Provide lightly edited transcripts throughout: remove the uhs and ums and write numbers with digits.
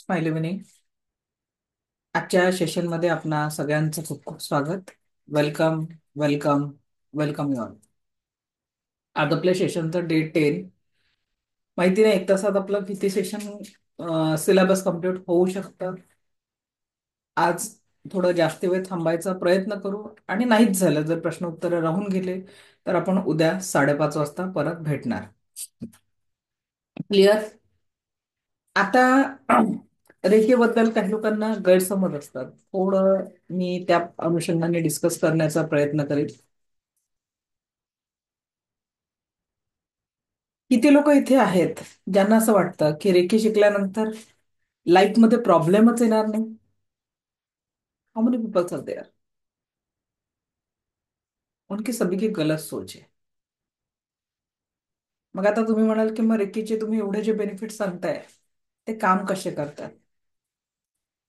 Smiley mini. आजच्या सेशनमध्ये आपणा सगळ्यांचं खूप खूप स्वागत. Welcome. Welcome. Welcome you all. आज आपल्या सेशनचं डे 10. माहिती नाही एक तासात आपलं किती सेशन सिलेबस कम्प्लीट होऊ शकतं. आज थोडं जास्त वेळ थांबायचा प्रयत्न करू आणि नाहीच झालं जर प्रश्न उत्तरं राहून गेले तर आपण उद्या 5:30 वाजता परत भेटणार. क्लिअर. आता रेखेबद्दल काही लोकांना गैरसमज असतात. थोडं मी त्या अनुषंगाने डिस्कस करण्याचा प्रयत्न करेन. किती लोक इथे आहेत ज्यांना असं वाटतं की रेकी शिकल्यानंतर लाईफ मध्ये प्रॉब्लेमच येणार नाही? हाउ मेनी पीपल्स आर देयर? उनकी सभी की गलत सोच है. मग आता तुम्ही म्हणाल की मग रेकीचे तुम्ही एवढे जे बेनिफिट सांगताय ते काम कसे करतात?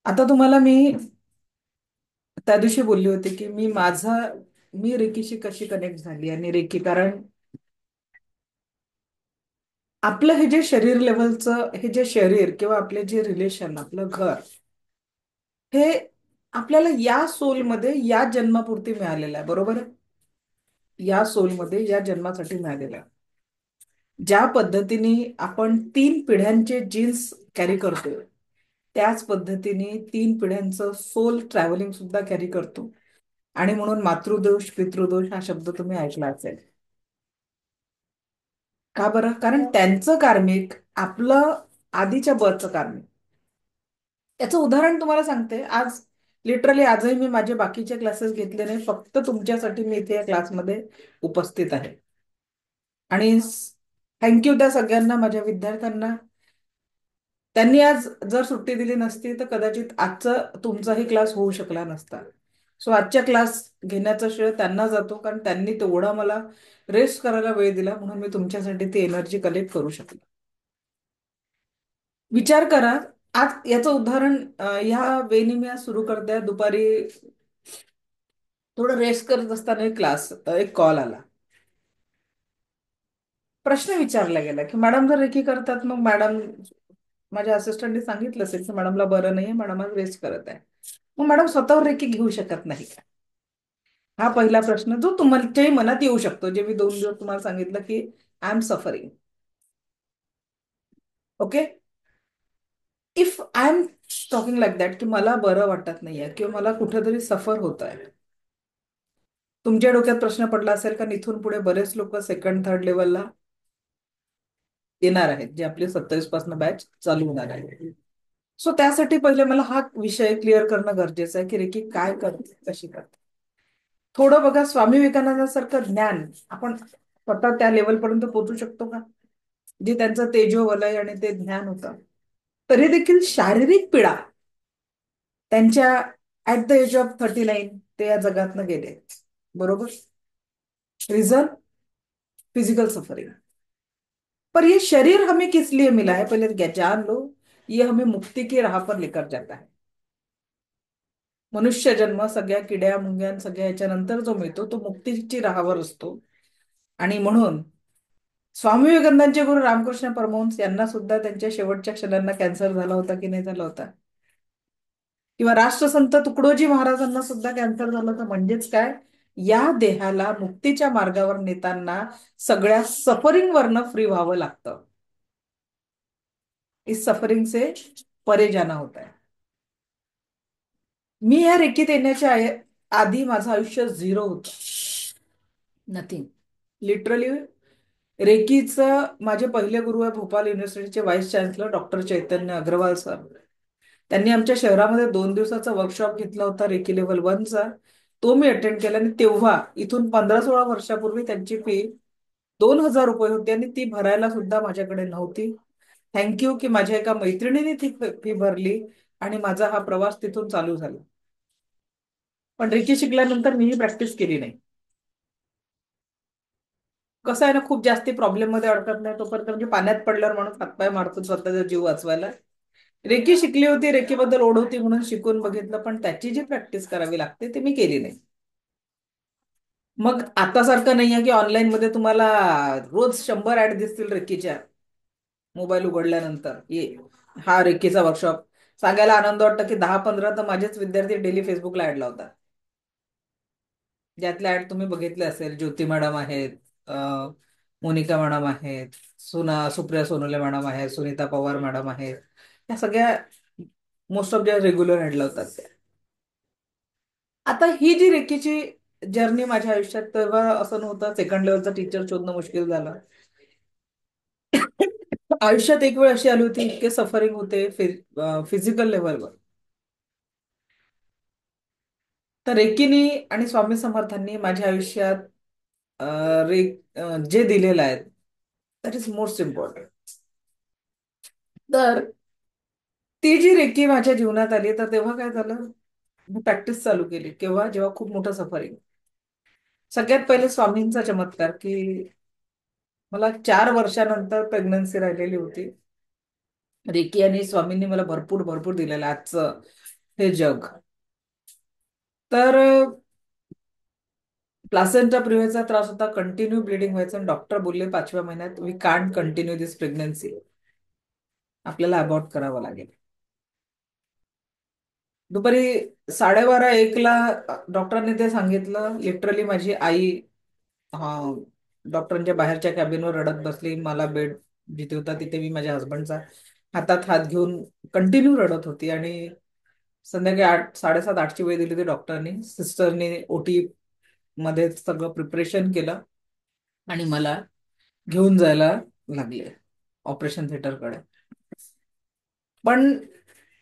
आता तुम्हाला मी त्या दिवशी बोलली होती की मी रेकीशी कशी कनेक्ट झाली आणि रेकी कारण आपलं हे जे शरीर लेवलचं हे जे शरीर किंवा आपले जे रिलेशन आपलं घर हे आपल्याला या सोलमध्ये या जन्मापुरती मिळालेलं आहे, बरोबर आहे? या सोलमध्ये या जन्मासाठी मिळालेलं आहे. ज्या पद्धतीने आपण 3 पिढ्यांचे जीन्स कॅरी करतोय त्याच पद्धतीने 3 पिढ्यांचं सोल ट्रॅव्हलिंग सुद्धा कॅरी करतो. आणि म्हणून मातृदोष पितृदोष हा शब्द तुम्ही ऐकला असेल. का बरं? कारण त्यांचं कार्मिक आपलं आधीच्या बर्थचं कार्मिक. याचं उदाहरण तुम्हाला सांगते. आज लिटरली आजही मी माझे बाकीचे क्लासेस घेतले नाही, फक्त तुमच्यासाठी मी इथे या क्लासमध्ये उपस्थित आहे. आणि थँक्यू त्या सगळ्यांना माझ्या विद्यार्थ्यांना. त्यांनी आज जर सुट्टी दिली नसती तर कदाचित आजचा तुमचाही क्लास होऊ शकला नसता. सो आजच्या क्लास घेण्याचा श्रेय त्यांना जातो कारण त्यांनी तेवढा मला रेस्ट करायला वेळ दिला म्हणून मी तुमच्यासाठी ती एनर्जी कलेक्ट करू शकले. विचार करा. आज याचं उदाहरण ह्या वेनी मी आज सुरू करते. दुपारी थोडं रेस्ट करत असताना एक कॉल आला. प्रश्न विचारला गेला की मॅडम जर रेकी करतात मग मॅडम माझ्या असिस्टंटने सांगितलं असेल की मॅडमला बरं नाहीये, मॅडम आज रेस्ट करत आहे, मग मॅडम स्वतःवर रेकी घेऊ शकत नाही का? हा पहिला प्रश्न जो तुमच्याही मनात येऊ शकतो, जे मी 2 दिवस तुम्हाला सांगितलं की I am suffering. Okay. If I am talking like that की मला बरं वाटत नाहीये किंवा मला कुठेतरी सफर होत आहे, तुमच्या डोक्यात प्रश्न पडला असेल कारण इथून पुढे बरेच लोक सेकंड थर्ड लेवलला येणार आहेत जे आपले 27 पासून बॅच चालू होणार आहे. सो त्यासाठी पहिले मला हा विषय क्लिअर करणं गरजेचं आहे की रेकी काय करते, कशी करते. थोडं बघा, स्वामी विवेकानंदासारखं ज्ञान आपण स्वतः त्या लेवलपर्यंत पोहोचू शकतो का जे त्यांचं तेजोवलय आणि ते ज्ञान होतं? तरी देखील शारीरिक पीडा त्यांच्या ऍट द एज ऑफ 39 ते या जगातनं गेले, बरोबर? Reason physical suffering. पर ये शरीर हमें किस लिए मिला है पहले जान लो. ये हमें मुक्ति की राह पर लेकर जाता है. मनुष्य जन्म सगळ्या किड्या मुंग्या सगळ्या याच्यानंतर जो मिळतो तो मुक्तीची राहावर असतो. आणि म्हणून स्वामी विवेकानंदांचे गुरु रामकृष्ण परमहंस यांना सुद्धा त्यांच्या शेवटच्या क्षणांना कॅन्सर झाला होता की नाही झाला होता? किंवा राष्ट्रसंत तुकडोजी महाराजांना सुद्धा कॅन्सर झाला होता. म्हणजेच काय, या देहाला मुक्तीच्या मार्गावर नेताना सगळ्या सफरिंग वरनं फ्री व्हावं लागतं. इस सफरिंग से परे जाना होता है. मी या रेकीत येण्याच्या आधी माझं आयुष्य झिरो होतं. नथिंग. लिटरली रेकीचं माझे पहिले गुरु आहे भोपाल युनिव्हर्सिटीचे व्हाईस चान्सलर डॉक्टर चैतन्य अग्रवाल सर. त्यांनी आमच्या शहरामध्ये 2 दिवसाचा वर्कशॉप घेतला होता रेकी लेवल 1चा. तो मी अटेंड केला आणि तेव्हा इथून 15-16 वर्षापूर्वी त्यांची फी 2,000 रुपये होती आणि ती भरायला सुद्धा माझ्याकडे नव्हती. थँक्यू की माझ्या एका मैत्रिणीने ती फी भरली आणि माझा हा प्रवास तिथून चालू झाला. पण रेकी शिकल्यानंतर मीही प्रॅक्टिस केली नाही. कसं आहे ना, खूप जास्ती प्रॉब्लेम मध्ये अडकत नाही तोपर्यंत, म्हणजे पाण्यात पडल्यावर माणूस हातपाय मारतो स्वतःचा जीव वाचवायला. रेकी शिकली होती, रेकीबद्दल ओढ होती म्हणून शिकून बघितलं, पण त्याची जी प्रॅक्टिस करावी लागते ते मी केली नाही. मग आता सारखं नाही आहे की ऑनलाईन मध्ये तुम्हाला रोज 100 ऍड दिसतील रेकीच्या. मोबाईल उघडल्यानंतर ये हा रेकीचा वर्कशॉप सांगायला आनंद वाटतं की 10-15 तर माझेच विद्यार्थी डेली फेसबुकला ऍड लावतात. ज्यातल्या ऍड तुम्ही बघितले असेल, ज्योती मॅडम आहेत, मोनिका मॅडम आहेत, सुप्रिया सोनुले मॅडम आहेत, सुनीता पवार मॅडम आहेत. या सगळ्या मोस्ट ऑफ ज्या रेग्युलर ऍड लावतात त्या. आता ही जी रेकीची जर्नी माझ्या आयुष्यात, तेव्हा असं नव्हतं सेकंड लेवलचा टीचर शोधणं मुश्किल झालं. आयुष्यात एक वेळ अशी आली होती, इतके सफरिंग होते फिजिकल लेवलवर. तर रेकीनी आणि स्वामी समर्थांनी माझ्या आयुष्यात अ, रे जे दिलेलं आहे, दॅट इज मोस्ट इम्पॉर्टंट. तर ती जी रेकी माझ्या जीवनात आली, तर तेव्हा काय झालं, मी प्रॅक्टिस चालू केली. केव्हा? जेव्हा खूप मोठं सफरिंग. सगळ्यात पहिले स्वामींचा चमत्कार, की मला 4 वर्षानंतर प्रेग्नन्सी राहिलेली होती. रेकी आणि स्वामींनी मला भरपूर भरपूर दिलेलं आहे आजचं हे जग. तर प्लासेंटा प्रिव्हेचा त्रास होता, कंटिन्यू ब्लिडिंग व्हायचं. डॉक्टर बोलले 5व्या महिन्यात we can't continue this pregnancy, आपल्याला अबॉर्ट करावं लागेल. दुपारी 12:30-1ला डॉक्टरांनी ते सांगितलं. लिटरली माझी आई हा डॉक्टरांच्या बाहेरच्या कॅबिनवर रडत बसली. मला बेड जिथे होता तिथे मी माझ्या हस्बंडचा हातात हात घेऊन कंटिन्यू रडत होती. आणि संध्याकाळी 7:30-8ची वेळ दिली होती डॉक्टरांनी. सिस्टरने ओटी मध्ये सगळं प्रिपरेशन केलं आणि मला घेऊन जायला लागले ऑपरेशन थिएटरकडे. पण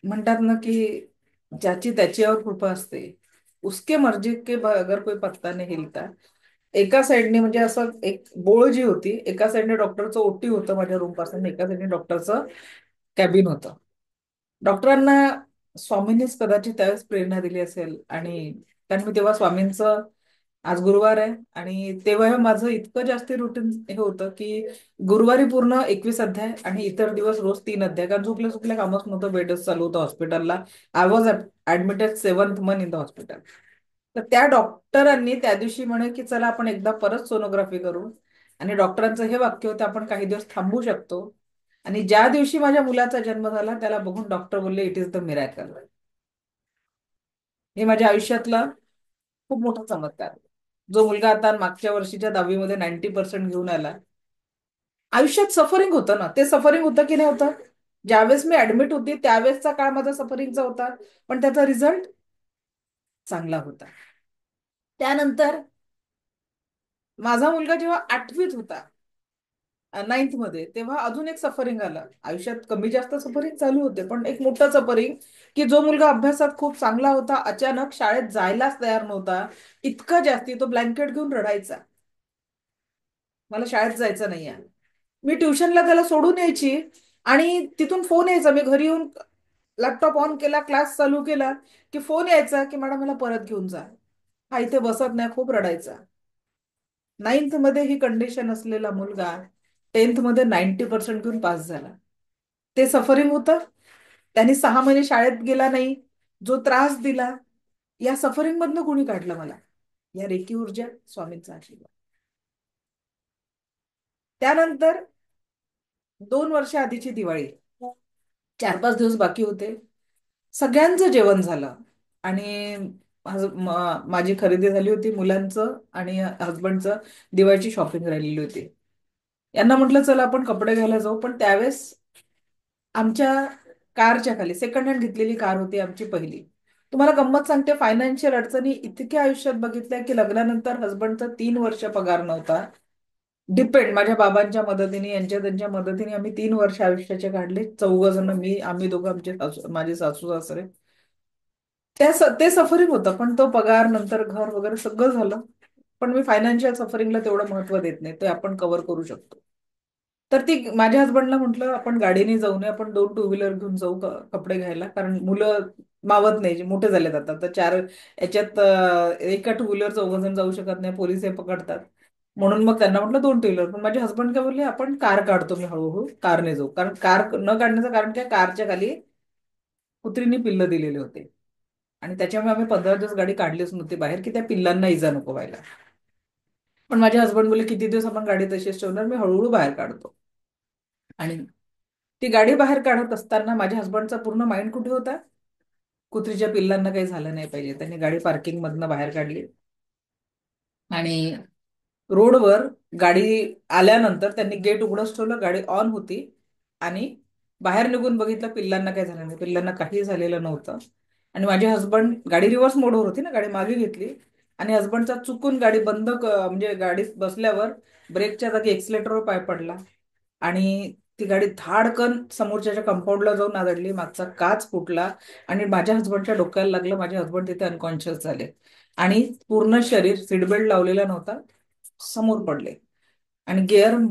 म्हणतात ना की ज्याची त्याच्यावर कृपा असते, उसके मर्जी के अगर कोई पत्ता नाही हिलता. एका साईडने म्हणजे असं एक बोळ जी होती, एका साईडने डॉक्टरचं ओटी होतं माझ्या रूम पासून, एका साईडने डॉक्टरचं कॅबिन होतं. डॉक्टरांना स्वामींनीच कदाचित त्यावेळेस प्रेरणा दिली असेल. आणि कारण मी तेव्हा स्वामींचं, आज गुरुवार आहे आणि तेव्हा हे माझं इतकं जास्त रुटीन हे होतं की गुरुवारी पूर्ण 21 अध्याय आणि इतर दिवस रोज 3 अध्याय. कारण झोपल्या झोपल्या कामच नव्हतं, बेडच चालू होतं हॉस्पिटलला. I was admitted 7th month in the hospital. तर त्या डॉक्टरांनी त्या दिवशी म्हणे की चला आपण एकदा परत सोनोग्राफी करू. आणि डॉक्टरांचं हे वाक्य होतं, आपण काही दिवस थांबू शकतो. आणि ज्या दिवशी माझ्या मुलाचा जन्म झाला त्याला बघून डॉक्टर बोलले इट इज द मिरॅकल. हे माझ्या आयुष्यातला खूप मोठा चमत्कार. जो मुलगा आता मागच्या वर्षीच्या 10वी मध्ये 90% घेऊन आला. आयुष्यात सफरिंग होतं ना, ते सफरिंग होतं की नाही होतं. ज्यावेळेस मी ऍडमिट होती त्यावेळेसचा काळ माझा सफरिंगचा होता, पण त्याचा रिझल्ट चांगला होता. त्यानंतर माझा मुलगा जेव्हा 8वीत होता, 9th मध्ये, तेव्हा अजून एक सफरिंग आलं. आयुष्यात कमी जास्त सफरिंग चालू होते, पण एक मोठं सफरिंग, की जो मुलगा अभ्यासात खूप चांगला होता अचानक शाळेत जायलाच तयार नव्हता. इतका जास्ती तो ब्लँकेट घेऊन रडायचा, मला शाळेत जायचं नाहीये. मी ट्युशनला त्याला सोडून यायची आणि तिथून फोन यायचा. मी घरी येऊन लॅपटॉप ऑन केला, क्लास चालू केला, की फोन यायचा की मॅडम मला परत घेऊन जा. हा इथे बसत नाही, खूप रडायचा. 9th मध्ये ही कंडिशन असलेला मुलगा 10th मध्ये 90% घेऊन पास झाला. ते सफरिंग होतं. त्यांनी 6 महिने शाळेत गेला नाही, जो त्रास दिला, या सफरिंग मधनं कोणी काढलं मला? या रेकी ऊर्जा, स्वामींचा आशीर्वाद. त्यानंतर 2 वर्ष आधीची दिवाळी, 4-5 दिवस बाकी होते. सगळ्यांचं जेवण झालं आणि माझी खरेदी झाली होती, मुलांचं आणि हस्बंडचं दिवाळीची शॉपिंग राहिलेली होती. यांना म्हटलं चला आपण कपडे घ्यायला जाऊ. पण त्यावेळेस आमच्या कारच्या खाली, सेकंड हँड घेतलेली कार होती आमची पहिली. तुम्हाला गंमत सांगते, फायनान्शियल अडचणी इतक्या आयुष्यात बघितल्या की लग्नानंतर हस्बंडचा 3 वर्ष पगार नव्हता. डिपेंड माझ्या बाबांच्या मदतीने, यांच्या त्यांच्या मदतीने आम्ही 3 वर्ष आयुष्याचे काढले. 4 जण, आम्ही दोघं, माझे सासू सासरे. ते सफरिंग होतं, पण तो पगार नंतर घर वगैरे सगळं झालं. पण मी फायनान्शियल सफरिंगला तेवढं महत्व देत नाही, ते आपण कव्हर करू शकतो. तर ती माझ्या हसबंडला म्हटलं आपण गाडीने जाऊ नये, आपण 2 टू व्हीलर घेऊन जाऊ कपडे घ्यायला. कारण मुलं मावत नाही, जे मोठे झालेत आता. तर चार याच्यात एका 2 व्हीलर 4 जण जाऊ शकत नाही, पोलिस हे पकडतात. म्हणून मग त्यांना म्हटलं 2 टू व्हीलर. पण माझे हसबंड काय बोलले, आपण कार काढतो, मी हळूहळू कारने जाऊ. कारण कार न काढण्याचं कारण काय, कारच्या खाली कुत्रीने पिल्लं दिलेले होते. आणि त्याच्यामुळे आम्ही 15 दिवस गाडी काढलीच नव्हती बाहेर, की त्या पिल्लांना इजा नको व्हायला. पण माझे हसबंड बोलले किती दिवस आपण गाडी तशीच ठेवणार, मी हळूहळू बाहेर काढतो. आणि ती गाडी बाहेर काढत असताना माझ्या हसबंडचा पूर्ण माइंड कुठे होता? कुत्रीच्या पिल्लांना काही झालं नाही पाहिजे. त्यांनी गाडी पार्किंग मधनं बाहेर काढली आणि रोडवर गाडी आल्यानंतर त्यांनी गेट उघडच ठेवलं, गाडी ऑन होती आणि बाहेर निघून बघितलं, पिल्लांना काही झालं नाही, पिल्लांना काही झालेलं नव्हतं. आणि माझे हस्बंड, गाडी रिव्हर्स मोडवर होती ना, गाडी मागे घेतली आणि हस्बंडचा चुकून गाडी म्हणजे गाडीत बसल्यावर ब्रेकच्या जागी एक्सिलेटरवर पाय पडला आणि ती गाडी धाडकन समोरच्या कंपाऊंडला जाऊन आदळली, मागचा काच फुटला आणि माझ्या हस्बंडच्या डोक्याला लागलं. माझे हस्बंड तिथे अनकॉन्शियस झाले आणि पूर्ण शरीर, सीट बेल्ट लावलेला नव्हता, समोर पडले आणि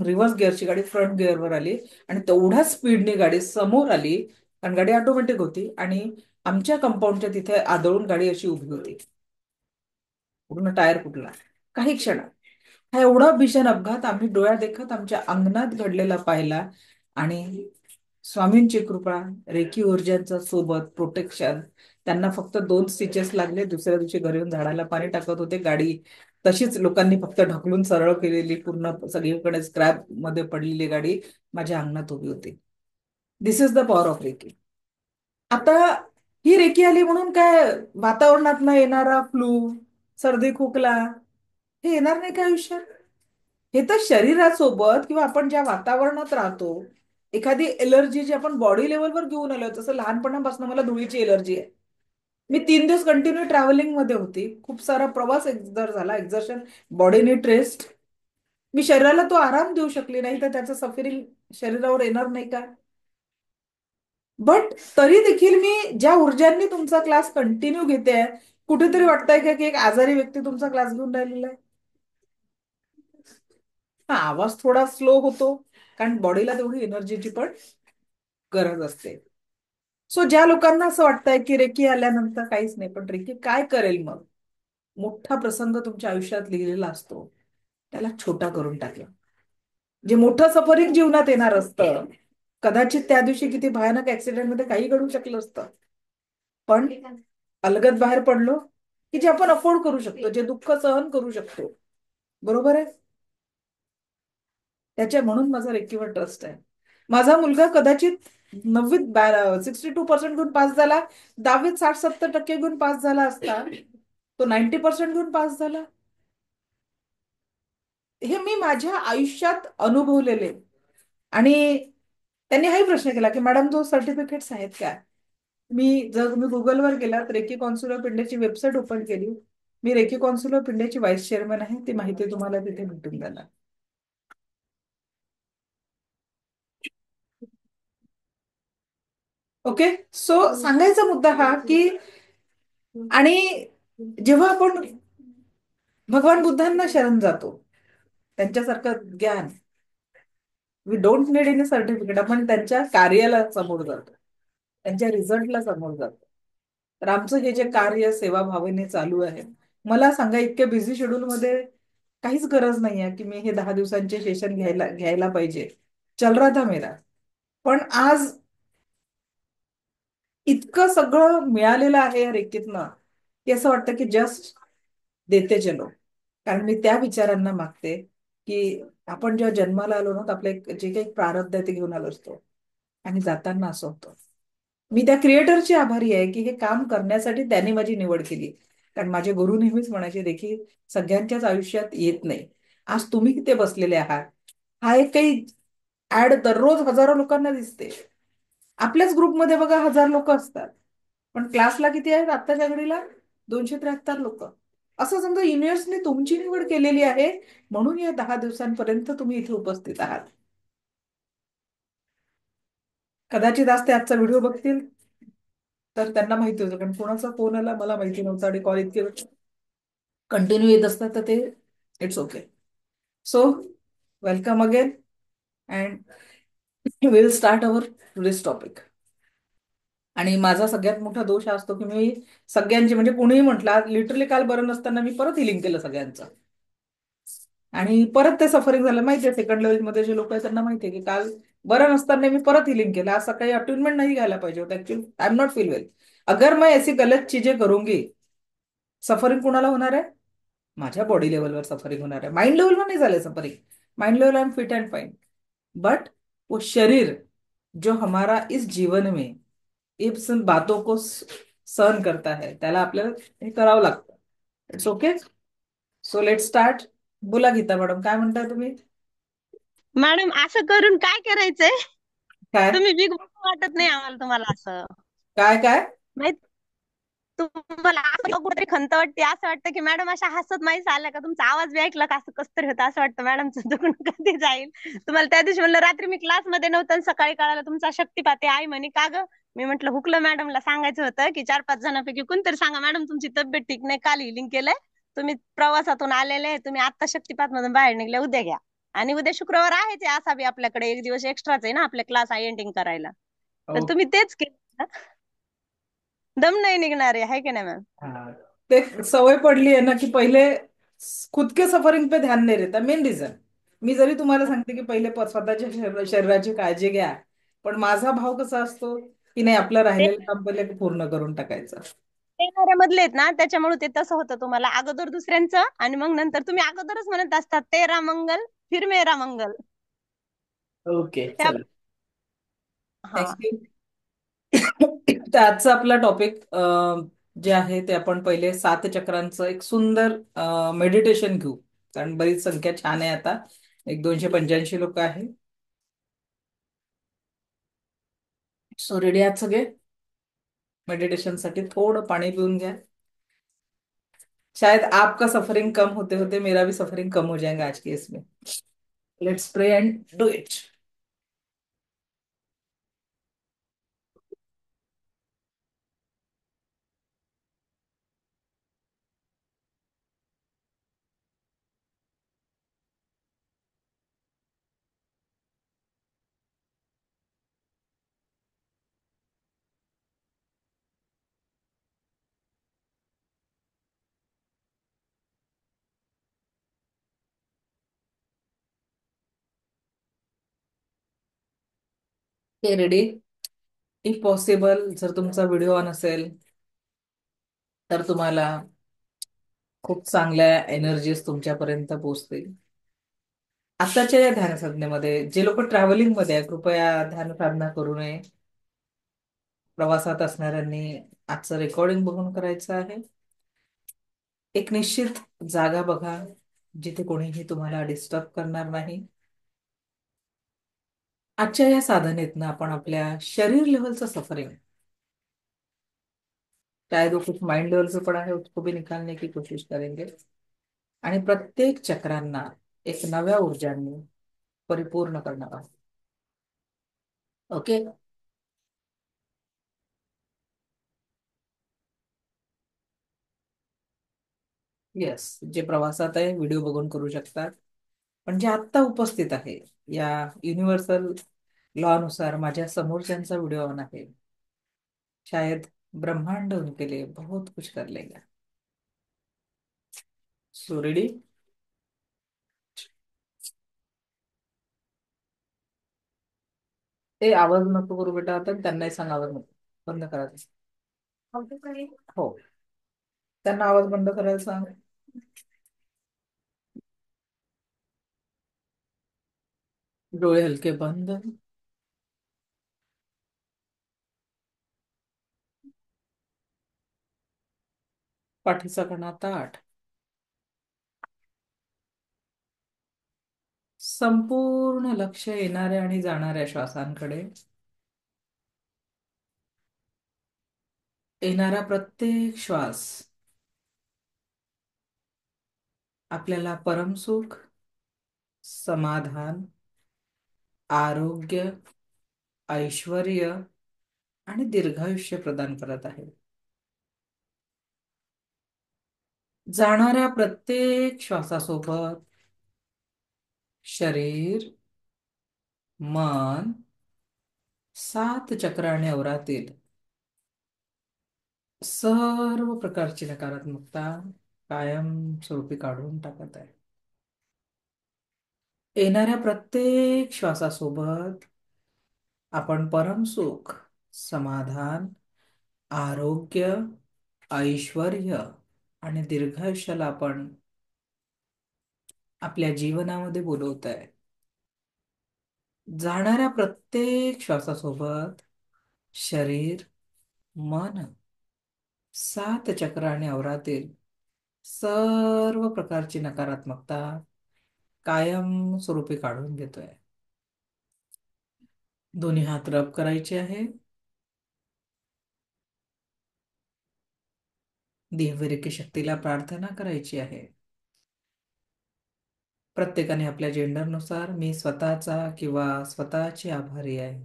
रिव्हर्स गिअरची गाडी फ्रंट गिअरवर आली आणि तेवढ्या स्पीडने गाडी समोर आली, कारण गाडी ऑटोमॅटिक होती आणि आमच्या कंपाऊंडच्या तिथे आदळून गाडी अशी उभी होती. पूर्ण टायर फुटला काही क्षणात. हा एवढा भीषण अपघात आम्ही डोळ्या देखत आमच्या अंगणात घडलेला पाहिला आणि स्वामींची कृपा, रेकी ऊर्जांचा सोबत प्रोटेक्शन. त्यांना फक्त 2 स्टिचेस लागले. दुसऱ्या दिवशी घरी येऊन झाडाला पाणी टाकत होते. गाडी तशीच लोकांनी फक्त ढकलून सरळ केलेली, पूर्ण सगळीकडे स्क्रॅप मध्ये पडलेली गाडी माझ्या अंगणात उभी होती. This is the power of reiki. आता ही रेकी आली म्हणून काय वातावरणात येणारा फ्लू, सर्दी, खोकला हे येणार नाही का आयुष्यात? हे तर शरीरासोबत किंवा आपण ज्या वातावरणात राहतो, एखादी एलर्जी जी आपण बॉडी लेवलवर घेऊन आलो, तसं लहानपणापासून मला धुळीची एलर्जी आहे. मी 3 दिवस कंटिन्यू ट्रॅव्हलिंग मध्ये होती, खूप सारा प्रवास झाला, एक्झर्शन, बॉडी नीट रेस्ट. मी शरीराला तो आराम देऊ शकले नाही, तर त्याचं सफरिंग शरीरावर येणार नाही का? बट तरी देखील मी ज्या ऊर्जांनी तुमचा क्लास कंटिन्यू घेते, कुठेतरी वाटतंय का की एक आजारी व्यक्ती तुमचा क्लास घेऊन राहिलेला आहे? हा, आवाज थोडा स्लो होतो, कारण बॉडीला तेवढी एनर्जीची पण गरज असते. सो ज्या लोकांना असं वाटतंय की रेकी आल्यानंतर काहीच नाही, पण रेकी काय करेल मग? मोठा प्रसंग तुमच्या आयुष्यात लिहिलेला असतो, त्याला छोटा करून टाकला. जे मोठं सफरिंग जीवनात येणार असतं, कदाचित त्या दिवशी किती भयानक ऍक्सिडेंट मध्ये काही घडू शकलं असतं, पण अलगद बाहेर पडलो की जे आपण अफोर्ड करू शकतो, जे दुःख सहन करू शकतो. बरोबर आहे? त्याच्या म्हणून माझा रेकीवर ट्रस्ट आहे. माझा मुलगा कदाचित 62% घेऊन पास झाला, 10वीत 60-70% घेऊन पास झाला असता, तो 90% घेऊन पास झाला. हे मी माझ्या आयुष्यात अनुभवलेले. आणि त्यांनी हाही प्रश्न केला की मॅडम, तो सर्टिफिकेट्स आहेत का? जर तुम्ही गुगलवर गेलात, रेकी कौन्सिल ऑफ इंडियाची वेबसाईट ओपन केली, मी रेकी कौन्सिल ऑफ इंडियाची व्हाईस चेअरमन आहे, ती माहिती तुम्हाला तिथे भेटून जाणार. ओके. सो सांगायचा मुद्दा हा की, आणि जेव्हा आपण भगवान बुद्धांना शरण जातो, त्यांच्यासारखं ज्ञान, we don't need any certificate, आपण त्यांच्या कार्याला समोर जातो, त्यांच्या रिझल्टला समोर जातो. तर आमचं हे जे कार्य सेवाभावाने चालू आहे, मला सांगा, इतक्या बिझी शेड्यूल मध्ये काहीच गरज नाही आहे की मी हे 10 दिवसांचे सेशन घ्यायला घ्यायला पाहिजे. चल रहा था मेरा. पण आज इतकं सगळं मिळालेलं आहे या रेकीतनं, की असं वाटतं की जस्ट देते चलो. कारण मी त्या विचारांना मागते की आपण जेव्हा जन्माला आलो ना, तर आपलं जे काही प्रारब्ध आहे ते घेऊन आलो असतो आणि जाताना असं होतं. मी त्या क्रिएटरची आभारी आहे की हे काम करण्यासाठी त्यांनी माझी निवड केली. कारण माझे गुरु नेहमीच म्हणायचे, देखील सगळ्यांच्याच आयुष्यात येत नाही. आज तुम्ही तिथे बसलेले आहात, हा एक काही ऍड दररोज हजारो लोकांना दिसते. आपल्याच ग्रुपमध्ये बघा 1000 लोक असतात, पण क्लासला किती आहेत आत्ताच्या घडीला? 273 लोक. असं समजा युनिव्हर्सने तुमची निवड केलेली आहे, म्हणून या 10 दिवसांपर्यंत तुम्ही इथे उपस्थित आहात. कदाचित आज ते आजचा व्हिडिओ बघतील तर त्यांना माहिती होतं, कारण कोणाचा फोन आला मला माहिती नव्हतं आणि कॉल इतके कंटिन्यू येत असतात, तर ते it's okay. So welcome again and will start our today's topic. आणि माझा सगळ्यात मोठा दोष हा असतो की मी सगळ्यांची, म्हणजे कुणीही म्हटलं, लिटरली काल बरं नसताना मी परत हिलिंग केलं सगळ्यांचं, आणि परत ते सफरिंग झालं. माहितीये, सेकंड लेवल मध्ये जे लोक आहेत त्यांना माहितीये की काल बरं नसताना मी परत हिलिंग केलं. आज सकाळी अटुनमेंट नाही घ्यायला पाहिजे होतं, actually I am not feel well. अगर मैं ऐसी गलत चीजें करूंगी, सफरिंग कुणाला होणार आहे? माझ्या बॉडी लेवलवर सफरिंग होणार आहे, माइंड लेवलवर नाही झालंय suffering. Mind level I am fit and fine, but वो शरीर जो हमारा इस जीवन में इस बातों को सहन करता है त्याला आपल्याला हे करावं लागतं. It's okay. So let start. बोला गीता मॅडम, काय म्हणताय तुम्ही? मॅडम असं करून काय करायचंय? काय तुम्ही बिग बॉस वाटत नाही आम्हाला तुम्हाला असं काय काय? माहित. तुम्हाला असं कुठेतरी खंत वाटते, असं वाटतं की मॅडम अशा हसत नाही आल्या का तुमचा आवाज बी ऐकला का असं कस तरी होतं, असं वाटतं मॅडमचं दुखणं कधी जाईल. तुम्हाला त्या दिवशी म्हणलं रात्री मी क्लासमध्ये नव्हतं आणि सकाळी कळालं तुमचा शक्तिपात आहे. आई म्हणे का ग? मी म्हटलं हुकलं मॅडमला सांगायचं होतं की 4-5 जणांपैकी कोणतरी सांगा मॅडम तुमची तब्येत ठीक नाही, काल हिलिंग केलंय, तुम्ही प्रवासातून आलेले, तुम्ही आता शक्तिपात मधून बाहेर निघले, उद्या घ्या. आणि उद्या शुक्रवार आहेच आहे, असा बी आपल्याकडे एक दिवस एक्स्ट्राच आहे ना आपल्या क्लास एंडिंग करायला. तर तुम्ही तेच केलं. दम नाही निघणार आहे की नाही मॅम? हाँ, ते सवय पडली आहे ना की पहिले खुद के सफरिंग पे ध्यान नाही देता. मेन रिझन मी जरी तुम्हाला सांगते की पहिले स्वतःच्या शरीराची काळजी घ्या, पण माझा भाव कसा असतो की नाही, आपलं राहिलेलं काम पहिले पूर्ण करून टाकायचं. मधले आहेत ना, त्याच्यामुळे ते तसं होतं तुम्हाला अगोदर दुसऱ्यांचं आणि मग नंतर तुम्ही अगोदरच म्हणत असतात तेरा मंगल फिर मेरा मंगल. ओके, त्या चला. हा. थँक्यू. तर आजचा आपला टॉपिक जे आहे ते आपण पहिले 7 चक्रांचं एक सुंदर मेडिटेशन घेऊ. कारण बरीच संख्या छान आहे आता. एक 285 लोक आहे. सो रेडी आहात सगळे? मेडिटेशन साठी थोडं पाणी पिऊन घ्या. शायद आपका सफरिंग कम होते होते मेरा भी सफरिंग कम हो जाएगा आज के इसमें. लेट्स प्रे एंड डू इट. हे रेडी? इफ पॉसिबल जर तुमचा व्हिडिओ ऑन असेल तर तुम्हाला खूप चांगल्या एनर्जीज तुमच्यापर्यंत पोहोचतील. आताच्या या ध्यान साधनेमध्ये जे लोक ट्रॅव्हलिंग मध्ये आहे, कृपया ध्यान साधना करू नये. प्रवासात असणाऱ्यांनी आजचं रेकॉर्डिंग बघून करायचं आहे. एक निश्चित जागा बघा जिथे कोणीही तुम्हाला डिस्टर्ब करणार नाही. आजच्या या साधनेतनं आपण आपल्या शरीर लेवलचं सफरिंग, शायद वो कुछ माइंड लेवल से पड़ा है, उसको भी निकालने की कोशिश करेंगे. आणि प्रत्येक चक्रांना एक नव्या ऊर्जांनी परिपूर्ण करणार आहोत. ओके. येस, जे प्रवासात आहे व्हिडिओ बघून करू शकतात, पण जे आत्ता उपस्थित आहे या युनिव्हर्सल लॉ नुसार माझ्या समोरच्यांचा व्हिडिओ ऑन आहे. शायद ब्रह्मांड उनके लिए बहुत कुछ कर लेगा. So ready? ते आवाज नको करू बेटा, आता त्यांनाही सांग आवाज नको, बंद करायचं. हो, त्यांना आवाज बंद करायला सांग. डोळे हलके बंद. पाठीचा कणा ताठ. संपूर्ण लक्ष येणाऱ्या आणि जाणाऱ्या श्वासांकडे. येणारा प्रत्येक श्वास आपल्याला परमसुख, समाधान, आरोग्य, ऐश्वर्य आणि दीर्घायुष्य प्रदान करत आहे. जाणाऱ्या प्रत्येक श्वासासोबत शरीर, मन, 7 चक्र आणि अवरातील सर्व प्रकारची नकारात्मकता कायमस्वरूपी काढून टाकत आहे. येणाऱ्या प्रत्येक श्वासासोबत आपण परमसुख, समाधान, आरोग्य, ऐश्वर्य आणि दीर्घायुष्याला आपण आपल्या जीवनामध्ये बोलवत आहे. जाणाऱ्या प्रत्येक श्वासासोबत शरीर, मन, सात चक्र आणि अवरातील सर्व प्रकारची नकारात्मकता कायम स्वरूपी काढून घेतोय. दोन्ही हात रब करायचे आहे. देहविरेकी शक्तीला प्रार्थना करायची आहे. प्रत्येकाने आपल्या जेंडरनुसार मी स्वतःचा किंवा स्वतःची आभारी आहे.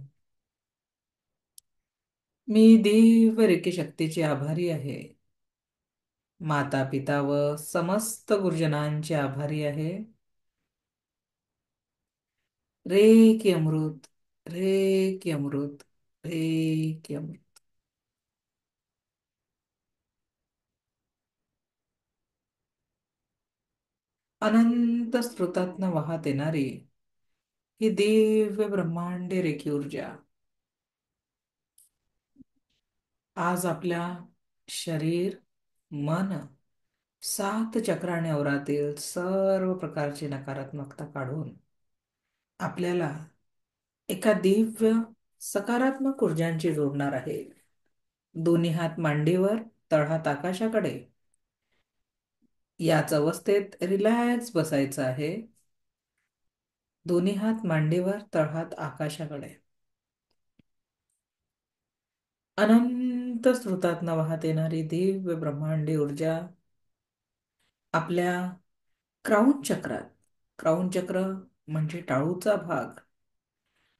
मी देहविरेकी शक्तीची आभारी आहे. माता पिता व समस्त गुरुजनांचे आभारी आहे. रे की अमृत, रे की अमृत, रे की अमृत. अनंत स्रोतातनं वाहत येणारी ही दिव्य ब्रह्मांडे रेखी ऊर्जा आज आपल्या शरीर, मन, सात चक्र आणि अवरातील सर्व प्रकारची नकारात्मकता काढून आपल्याला एका दिव्य सकारात्मक ऊर्जांची जोडणार आहे. दोन्ही हात मांडीवर, तळहात आकाशाकडे. याच अवस्थेत रिलॅक्स बसायचं आहे. दोन्ही हात मांडीवर, तळहात आकाशाकडे. अनंत स्रोतातनं वाहत येणारी दिव्य ब्रह्मांडी ऊर्जा आपल्या क्राऊन चक्रात, क्राऊन चक्र म्हणजे टाळूचा भाग,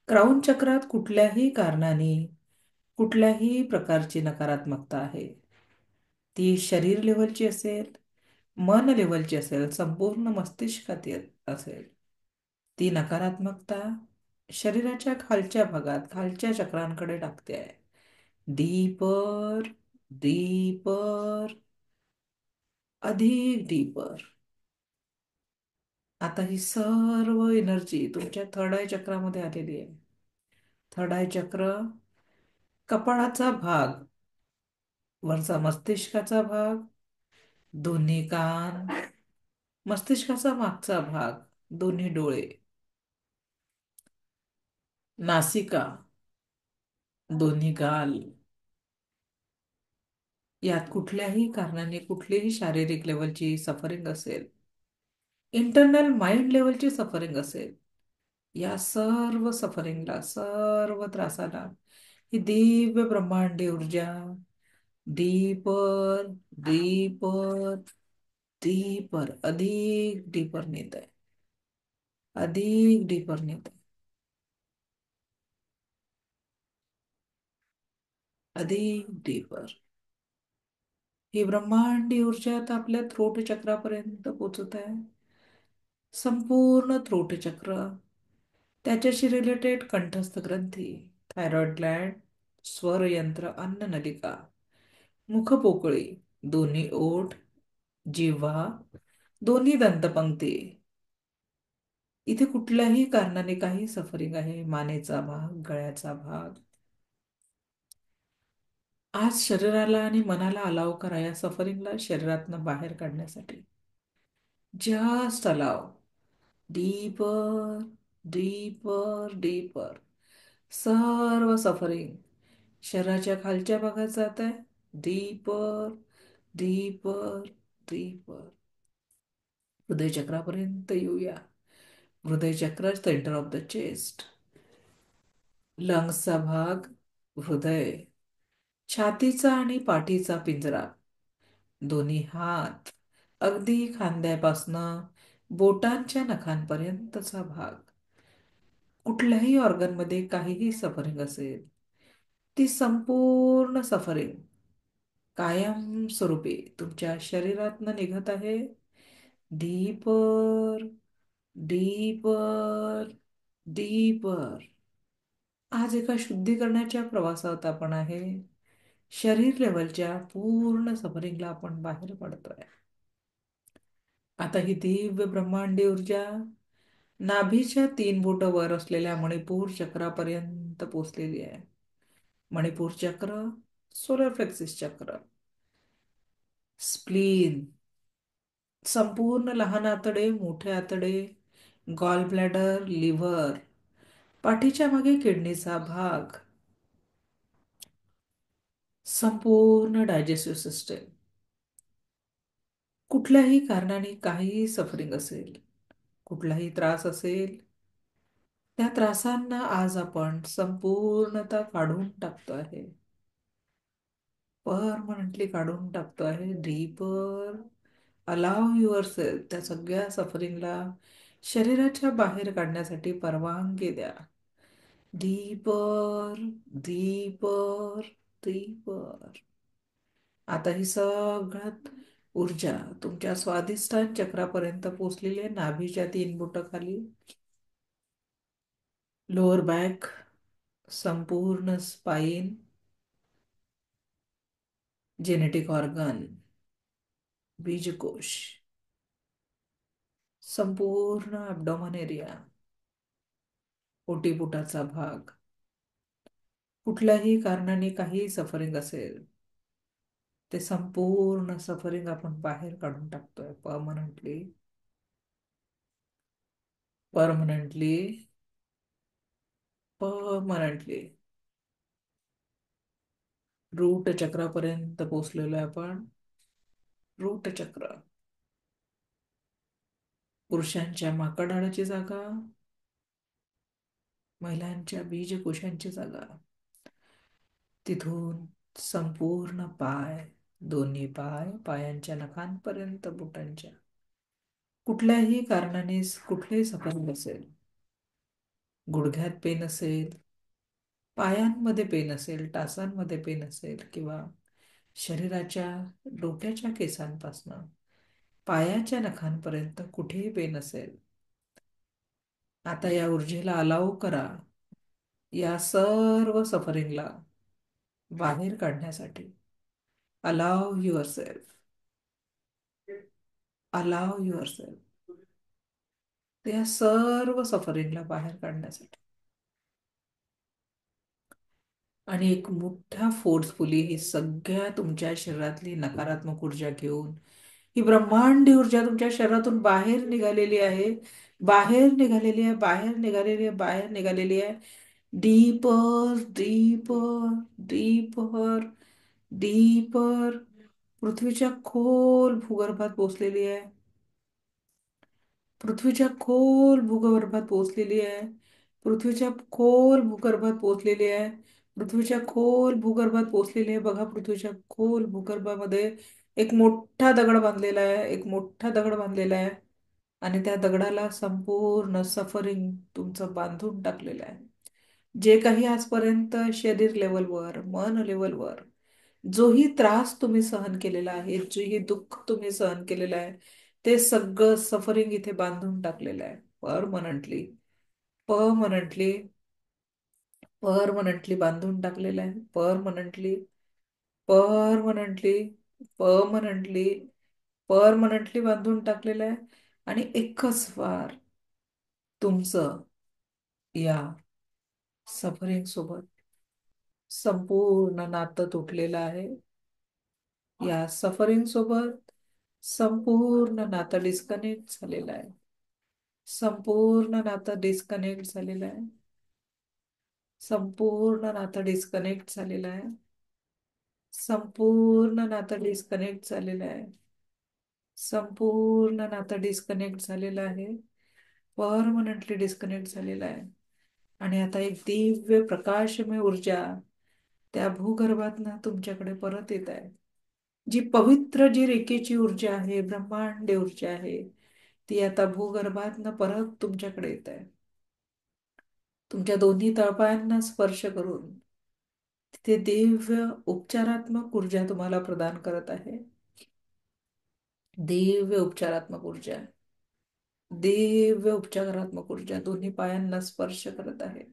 क्राऊन चक्रात कुठल्याही कारणाने कुठल्याही प्रकारची नकारात्मकता आहे, ती शरीर लेवलची असेल, मन लेवलची असेल, संपूर्ण मस्तिष्कात येत असेल, ती नकारात्मकता शरीराच्या खालच्या भागात, खालच्या चक्रांकडे टाकते आहे. डीपर, डीपर, अधिक डीपर. आता ही सर्व एनर्जी तुमच्या थर्ड आय चक्रामध्ये आलेली आहे. थर्ड आय चक्र कपाळाचा भाग, वरचा मस्तिष्काचा भाग, दोन्ही कान, मस्तिष्काचा मागचा भाग, दोन्ही डोळे, नासिका, दोन्ही गाल. यात कुठल्याही कारणाने कुठलीही शारीरिक लेवलची सफरिंग असेल, इंटरनल माइंड लेवलची सफरिंग असेल, या सर्व सफरिंगला, सर्व त्रासाला ही दिव्य ब्रह्मांडी ऊर्जा डीपर, डीपर, डीपर, अधिक डीपर नेत आहे. अधिक डीपर नेत आहे. अधिक डीपर. ही ब्रह्मांडी ऊर्जा आता आपल्या थ्रोट चक्रापर्यंत पोचत आहे. संपूर्ण थ्रोट चक्र, त्याच्याशी रिलेटेड कंठस्थ ग्रंथी, थायरॉइड ग्लॅन्ड, स्वर यंत्र, अन्न नलिका, मुखपोकळी, दोन्ही ओठ, जिव्हा, दोन्ही दंतपंक्ती. इथे कुठल्याही कारणाने काही सफरिंग आहे, मानेचा भाग, गळ्याचा भाग, आज शरीराला आणि मनाला अलाव करा या सफरिंगला शरीरातनं बाहेर काढण्यासाठी. Just allow. Deeper, deeper, deeper. सर्व सफरिंग शरीराच्या खालच्या भागात जात आहे. Deeper, deeper, deeper. हृदय चक्रापर्यंत येऊया. हृदय चक्र सेंटर ऑफ द चेस्ट, लंग्सचा भाग, हृदय, छातीचा आणि पाठीचा पिंजरा, दोन्ही हात, अगदी खांद्यापासनं बोटांच्या नखांपर्यंतचा भाग. कुठल्याही ऑर्गन मध्ये काहीही सफरिंग असेल, ती संपूर्ण सफरिंग कायमस्वरूपी तुमच्या शरीरातनं निघत आहे. Deeper, deeper, deeper. आज एका शुद्धीकरणाच्या प्रवासात आपण आहे. शरीर लेवलच्या पूर्ण सफरिंगला आपण बाहेर पडतोय. आता ही दिव्य ब्रह्मांडी ऊर्जा नाभीच्या 3 बोटं वर असलेल्या मणिपूर चक्रापर्यंत पोचलेली आहे. मणिपूर चक्र, सोलर प्लेक्सिस चक्र, स्प्लीन, संपूर्ण लहान आतडे, मोठे आतडे, गॉल ब्लॅडर, लिव्हर, पाठीच्या मागे किडनीचा भाग, संपूर्ण डायजेस्टिव्ह सिस्टम. कुठल्याही कारणाने काहीही सफरिंग असेल, कुठलाही त्रास असेल, त्या त्रासांना आज आपण संपूर्णतः काढून टाकतो आहे. परमनंटली काढून टाकतो आहे. डीपर अलाव युअर सेल्फ, त्या सगळ्या सफरिंगला शरीराच्या बाहेर काढण्यासाठी परवानगी द्या. Deeper, deeper, deeper. आता ही सगळ्यात ऊर्जा तुमच्या स्वाधिष्ठान चक्रापर्यंत पोहोचलेली आहे. नाभीच्या 3 बोटं खाली, लोअर बॅक, संपूर्ण स्पाइन, जेनेटिक ऑर्गन, बीजकोश, संपूर्ण ॲब्डॉमन एरिया, ओटीपोटाचा भाग. कुठल्याही कारणाने काही सफरिंग असेल, ते संपूर्ण सफरिंग आपण बाहेर काढून टाकतोय परमनंटली, परमनंटली, परमनंटली. रूट चक्रापर्यंत पोहोचलेलो आहे आपण. रूट चक्र, पुरुषांच्या माकडाची जागा, महिलांच्या बीजकोशांची जागा. तिथून संपूर्ण पाय, दोन्ही पाय, पायांच्या नखांपर्यंत, बोटांच्या. कुठल्याही कारणाने कुठलेही सफरिंग असेल, गुडघ्यात पेन असेल, पायांमध्ये पेन असेल, टाचांमध्ये पेन असेल, किंवा शरीराच्या डोक्याच्या केसांपासनं पायाच्या नखांपर्यंत कुठेही पेन असेल, आता या ऊर्जेला अलाव करा, या सर्व सफरिंगला बाहेर काढण्यासाठी. Allow your self, allow your self, त्या सर्व सफरिंगला बाहेर काढण्यासाठी. आणि एक मोठ्या फोर्सफुली ही सगळ्या तुमच्या शरीरातली नकारात्मक ऊर्जा घेऊन, ही ब्रह्मांडी ऊर्जा तुमच्या शरीरातून बाहेर निघालेली आहे, बाहेर निघालेली आहे, बाहेर निघालेली आहे, बाहेर निघालेली आहे. Deeper, deeper, deeper, deeper. पृथ्वीच्या खोल भूगर्भात पोहोचलेली आहे. पृथ्वीच्या खोल भूगर्भात पोहोचलेली आहे. पृथ्वीच्या खोल भूगर्भात पोहोचलेली आहे. पृथ्वीच्या खोल भूगर्भात पोहोचलेली आहे. बघा, पृथ्वीच्या खोल भूगर्भामध्ये एक मोठा दगड बांधलेला आहे, एक मोठा दगड बांधलेला आहे. आणि त्या दगडाला संपूर्ण सफरिंग तुमचं बांधून टाकलेलं आहे. जे काही आजपर्यंत शरीर लेवलवर, मन लेवलवर जोही त्रास तुम्ही सहन केलेला आहे, जेही दुःख तुम्ही सहन केलेलं आहे, ते सगळं सफरिंग इथे बांधून टाकलेलं आहे. परमनंटली, परमनंटली, परमनंटली बांधून टाकलेलं आहे. परमनंटली, परमनंटली, परमनंटली, परमनंटली बांधून टाकलेलं आहे. आणि एकच वार तुमचं या सफरिंग सोबत संपूर्ण नातं तुटलेलं आहे. या सफरिंग सोबत संपूर्ण नातं डिस्कनेक्ट झालेलं आहे. संपूर्ण नातं डिस्कनेक्ट झालेलं आहे. संपूर्ण नातं डिस्कनेक्ट झालेलं आहे. संपूर्ण नातं डिस्कनेक्ट झालेलं आहे. संपूर्ण नातं डिस्कनेक्ट झालेलं आहे. परमनंटली डिस्कनेक्ट झालेलं आहे. आणि आता एक दिव्य प्रकाशमय ऊर्जा त्या भूगर्भातनं तुमच्याकडे परत येत आहे. जी पवित्र, जी रेखेची ऊर्जा आहे, ब्रह्मांड ऊर्जा आहे, ती आता भूगर्भातनं परत तुमच्याकडे येत आहे. तुमच्या दोन्ही तळपायांना स्पर्श करून तिथे दिव्य उपचारात्मक ऊर्जा तुम्हाला प्रदान करत आहे. दिव्य उपचारात्मक ऊर्जा, दिव्य उपचारात्मक ऊर्जा दोन्ही पायांना स्पर्श करत आहे.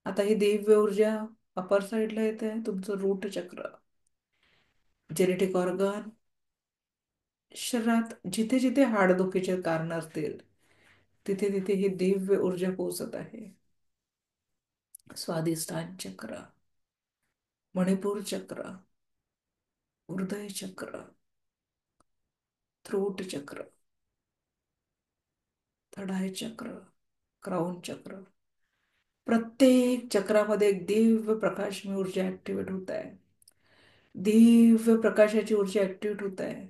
आता ही दिव्य ऊर्जा अपर साइडला येते, तुमचं रूट चक्र, जेनेटिक ऑर्गन. शरीरात जिथे जिथे हाडदुखीचे कारण असतील, तिथे तिथे ही दिव्य ऊर्जा पोहोचत आहे. स्वादिष्टान चक्र, मणिपूर चक्र, हृदय चक्र, थ्रोट चक्र, थडाय चक्र, क्राउन चक्र, प्रत्येक चक्रामध्ये एक दिव्य प्रकाशमय ऊर्जा ऍक्टिव्हेट होत आहे. दिव्य प्रकाशाची ऊर्जा ऍक्टिव्हेट होत आहे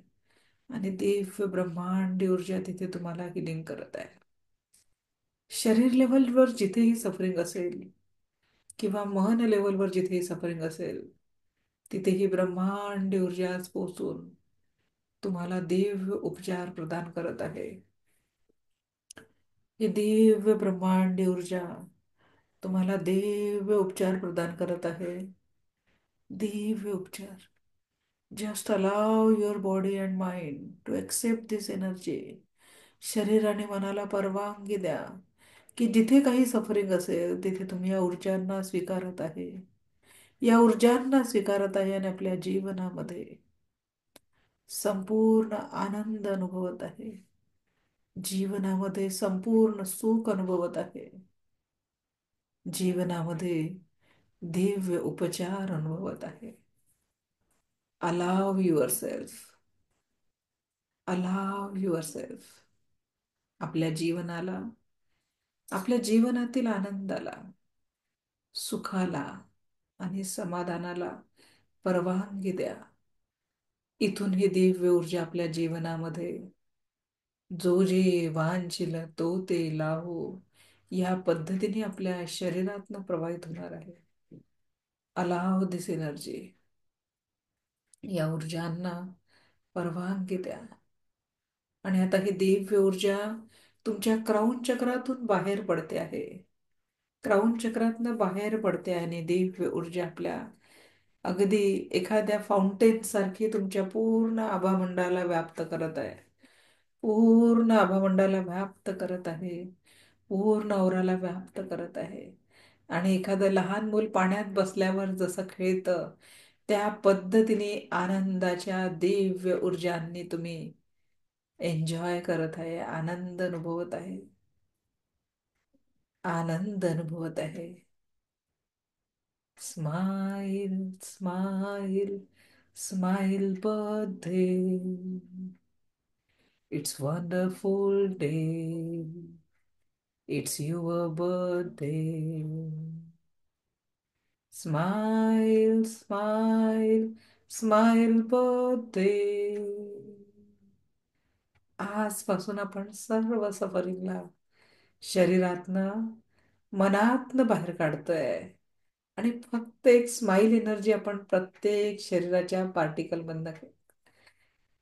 आणि दिव्य ब्रह्मांडी ऊर्जा तिथे तुम्हाला हिलिंग करत आहे. शरीर लेवलवर जिथेही सफरिंग असेल किंवा मन लेवलवर जिथेही सफरिंग असेल, तिथेही ब्रह्मांडी ऊर्जा आज पोहोचून तुम्हाला दिव्य उपचार प्रदान करत आहे. ही दिव्य ब्रह्मांडी ऊर्जा तुम्हाला दिव्य उपचार प्रदान करत आहे. दिव्य उपचार. Just allow your body and mind to accept this energy. शरीर आणि मनाला परवानगी द्या की जिथे काही सफरिंग असेल तिथे तुम्ही या ऊर्जांना स्वीकारत आहे. या ऊर्जांना स्वीकारत आहे आणि आपल्या जीवनामध्ये संपूर्ण आनंद अनुभवत आहे. जीवनामध्ये संपूर्ण सुख अनुभवत आहे. जीवनामध्ये दिव्य उपचार अनुभवत आहे. Allow your self. Allow your self. आपल्या जीवनाला, आपल्या जीवनातील आनंदाला, सुखाला आणि समाधानाला परवानगी द्या. इथून ही दिव्य ऊर्जा आपल्या जीवनामध्ये जो जे वांछिल तो ते लाहो या पद्धतीने आपल्या शरीरातनं प्रवाहित होणार आहे. अलाव दिस एनर्जी. या ऊर्जांना परवानगी द्या. आणि आता ही दिव्य ऊर्जा तुमच्या क्राऊन चक्रातून बाहेर पडते आहे. क्राऊन चक्रातनं बाहेर पडते आणि दिव्य ऊर्जा आपल्या अगदी एखाद्या फाउंटेन सारखी तुमच्या पूर्ण आभामंडळाला व्याप्त करत आहे. पूर्ण आभामंडळाला व्याप्त करत आहे. पूर्ण औराला व्याप्त करत आहे. आणि एखादं लहान मूल पाण्यात बसल्यावर जसं खेळतं त्या पद्धतीने आनंदाच्या दिव्य ऊर्जांनी तुम्ही एन्जॉय करत आहे. आनंद अनुभवत आहे. आनंद अनुभवत आहे. Smile smile smile birthday. It's wonderful day. It's your birthday. Smile smile smile birthday. आजपासून आपण सर्व सफरिंगला शरीरातनं मनातनं बाहेर काढतोय आणि फक्त एक स्माइल एनर्जी आपण प्रत्येक शरीराच्या पार्टिकल मधनं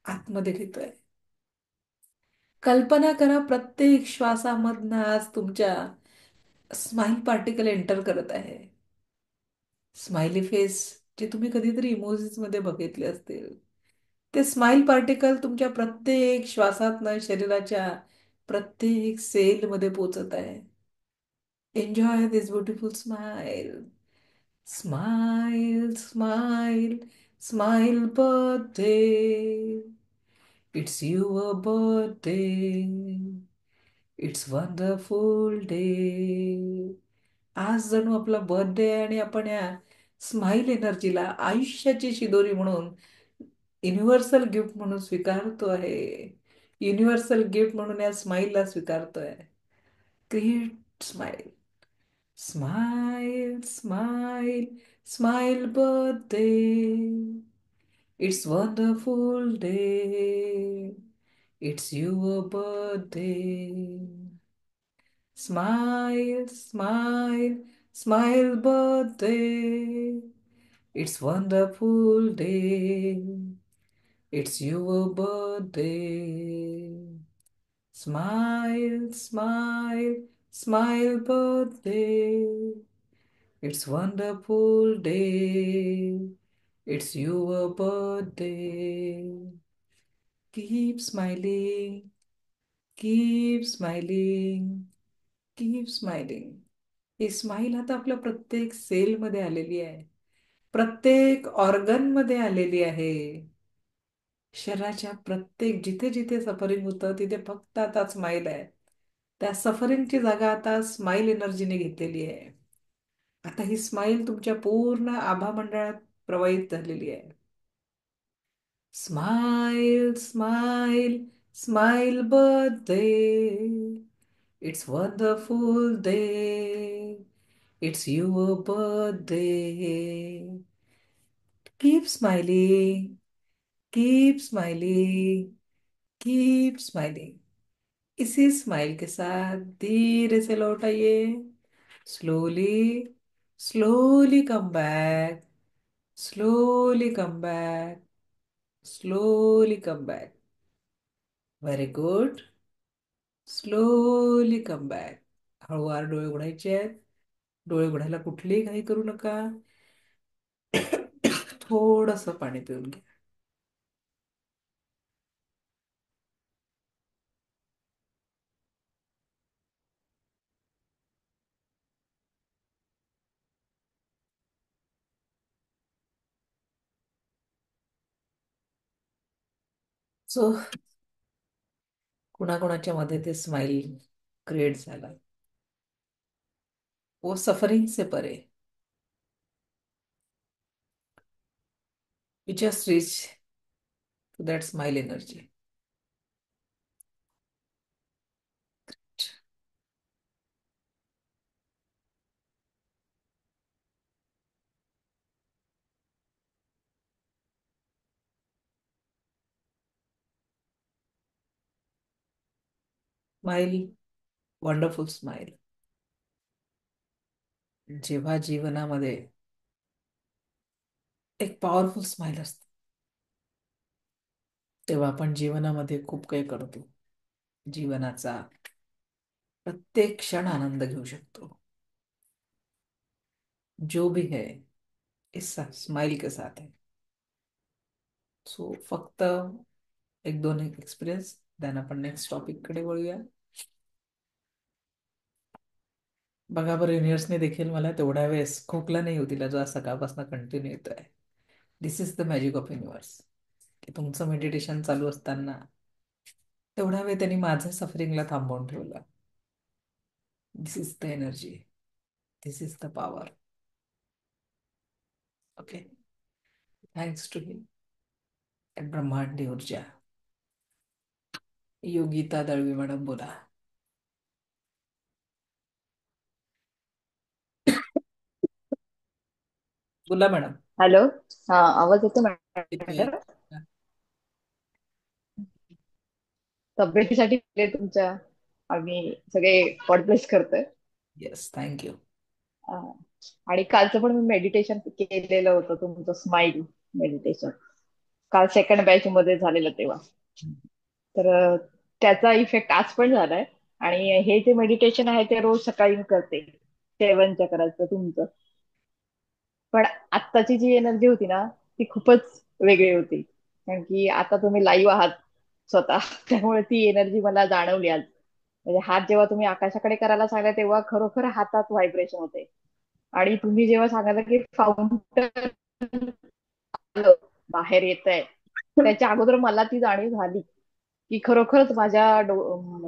आतमध्ये घेतोय. कल्पना करा प्रत्येक श्वासामधनं आज तुमच्या स्माइल पार्टिकल एंटर करत आहे. स्माइली फेस जे तुम्ही कधीतरी इमोजीज मध्ये बघितले असतील, ते स्माइल पार्टिकल तुमच्या प्रत्येक श्वासातनं शरीराच्या प्रत्येक सेल मध्ये पोचत आहे. Enjoy this beautiful smile. Smile smile smile birthday. It's your birthday. It's wonderful day. आज जणू आपला बर्थडे आणि आपण या स्माइल एनर्जीला आयुष्याची शिदोरी म्हणून युनिव्हर्सल गिफ्ट म्हणून स्वीकारतो आहे. युनिव्हर्सल गिफ्ट म्हणून या स्माइलला स्वीकारतोय. Create smile. Smile smile smile birthday. It's wonderful day. It's your birthday. Smile smile smile birthday. It's wonderful day. It's your birthday. Smile, smile, smile birthday. It's wonderful day. It's your birthday. Keep smiling, keep smiling, keep smiling. He smile आता आपल्या प्रत्येक सेलमध्ये आलेली आहे. प्रत्येक organ मध्ये आलेली आहे. शरीराच्या प्रत्येक जिथे जिथे सफरिंग होतं तिथे फक्त आता स्माईल आहे. त्या सफरिंगची जागा आता स्माईल एनर्जीने घेतलेली आहे. आता ही स्माईल तुमच्या पूर्ण आभा मंडळात प्रवाहित झालेली आहे. Smile smile smile birthday. It's wonderful day. It's your birthday. Keep smiling, keep smiling, keep smiling. इसी स्माइल के साथ धीरे से लौट आइए. Slowly, slowly come back, slowly come back, slowly come back. Very good. Slowly come back. हळूवार डोळे उघडायचे आहेत. डोळे उघडायला कुठलीही घाई करू नका. थोडस पाणी पिऊन घ्या. सो कुणाकुणाच्या मध्ये ते स्माइल क्रिएट झाला, वो सफरिंग से परे. You just reach to that smile energy. Smile, wonderful smile. जेव्हा जीवनामध्ये एक पॉवरफुल स्माइल असते, तेव्हा आपण जीवनामध्ये खूप काही करतो. जीवनाचा प्रत्येक क्षण आनंद घेऊ शकतो. जो भी है इस स्माइल के साथ है. सो फक्त एक दोन एक एक्सपिरियन्स, देन आपण नेक्स्ट टॉपिक कडे वळूया. बघा बरं, युनिव्हर्सने देखील मला तेवढ्या वेळेस खोकला नाही होतीला जो आज सकाळपासून कंटिन्यू येतोय. This is the magic of universe, की तुमचं मेडिटेशन चालू असताना तेवढा वेळ त्यांनी माझं सफरिंगला थांबवून ठेवलं. This is the energy, this is the power. Okay, thanks to him. ब्रह्मांडी ऊर्जा. योगिता दळवी मॅडम बोला. बोला मॅडम. हॅलो. हा, आवाज येतो येतोय. मॅडम? तब्येतीसाठी तुमच्या आम्ही सगळे गॉड ब्लेस करतोय. Yes, thank you. अं, आणि कालचं पण मी मेडिटेशन केलेलं होतं, तुमचं स्माइल मेडिटेशन. काल सेकंड बॅच मध्ये झालेलं तेव्हा. तर त्याचा इफेक्ट आज पण झालाय. आणि हे जे मेडिटेशन आहे ते रोज सकाळी मी करते, 7 चक्राचं तुमचं. पण आत्ताची जी एनर्जी होती ना, ती खूपच वेगळी होती. कारण की आता तुम्ही लाईव्ह आहात स्वतः. त्यामुळे ती एनर्जी मला जाणवली आज. म्हणजे हात जेव्हा तुम्ही आकाशाकडे करायला सांगा तेव्हा खरोखर हातात व्हायब्रेशन होते. आणि तुम्ही जेव्हा सांगायला की फाउंटन बाहेर येत आहे, त्याच्या अगोदर मला ती जाणीव झाली की खरोखरच माझ्या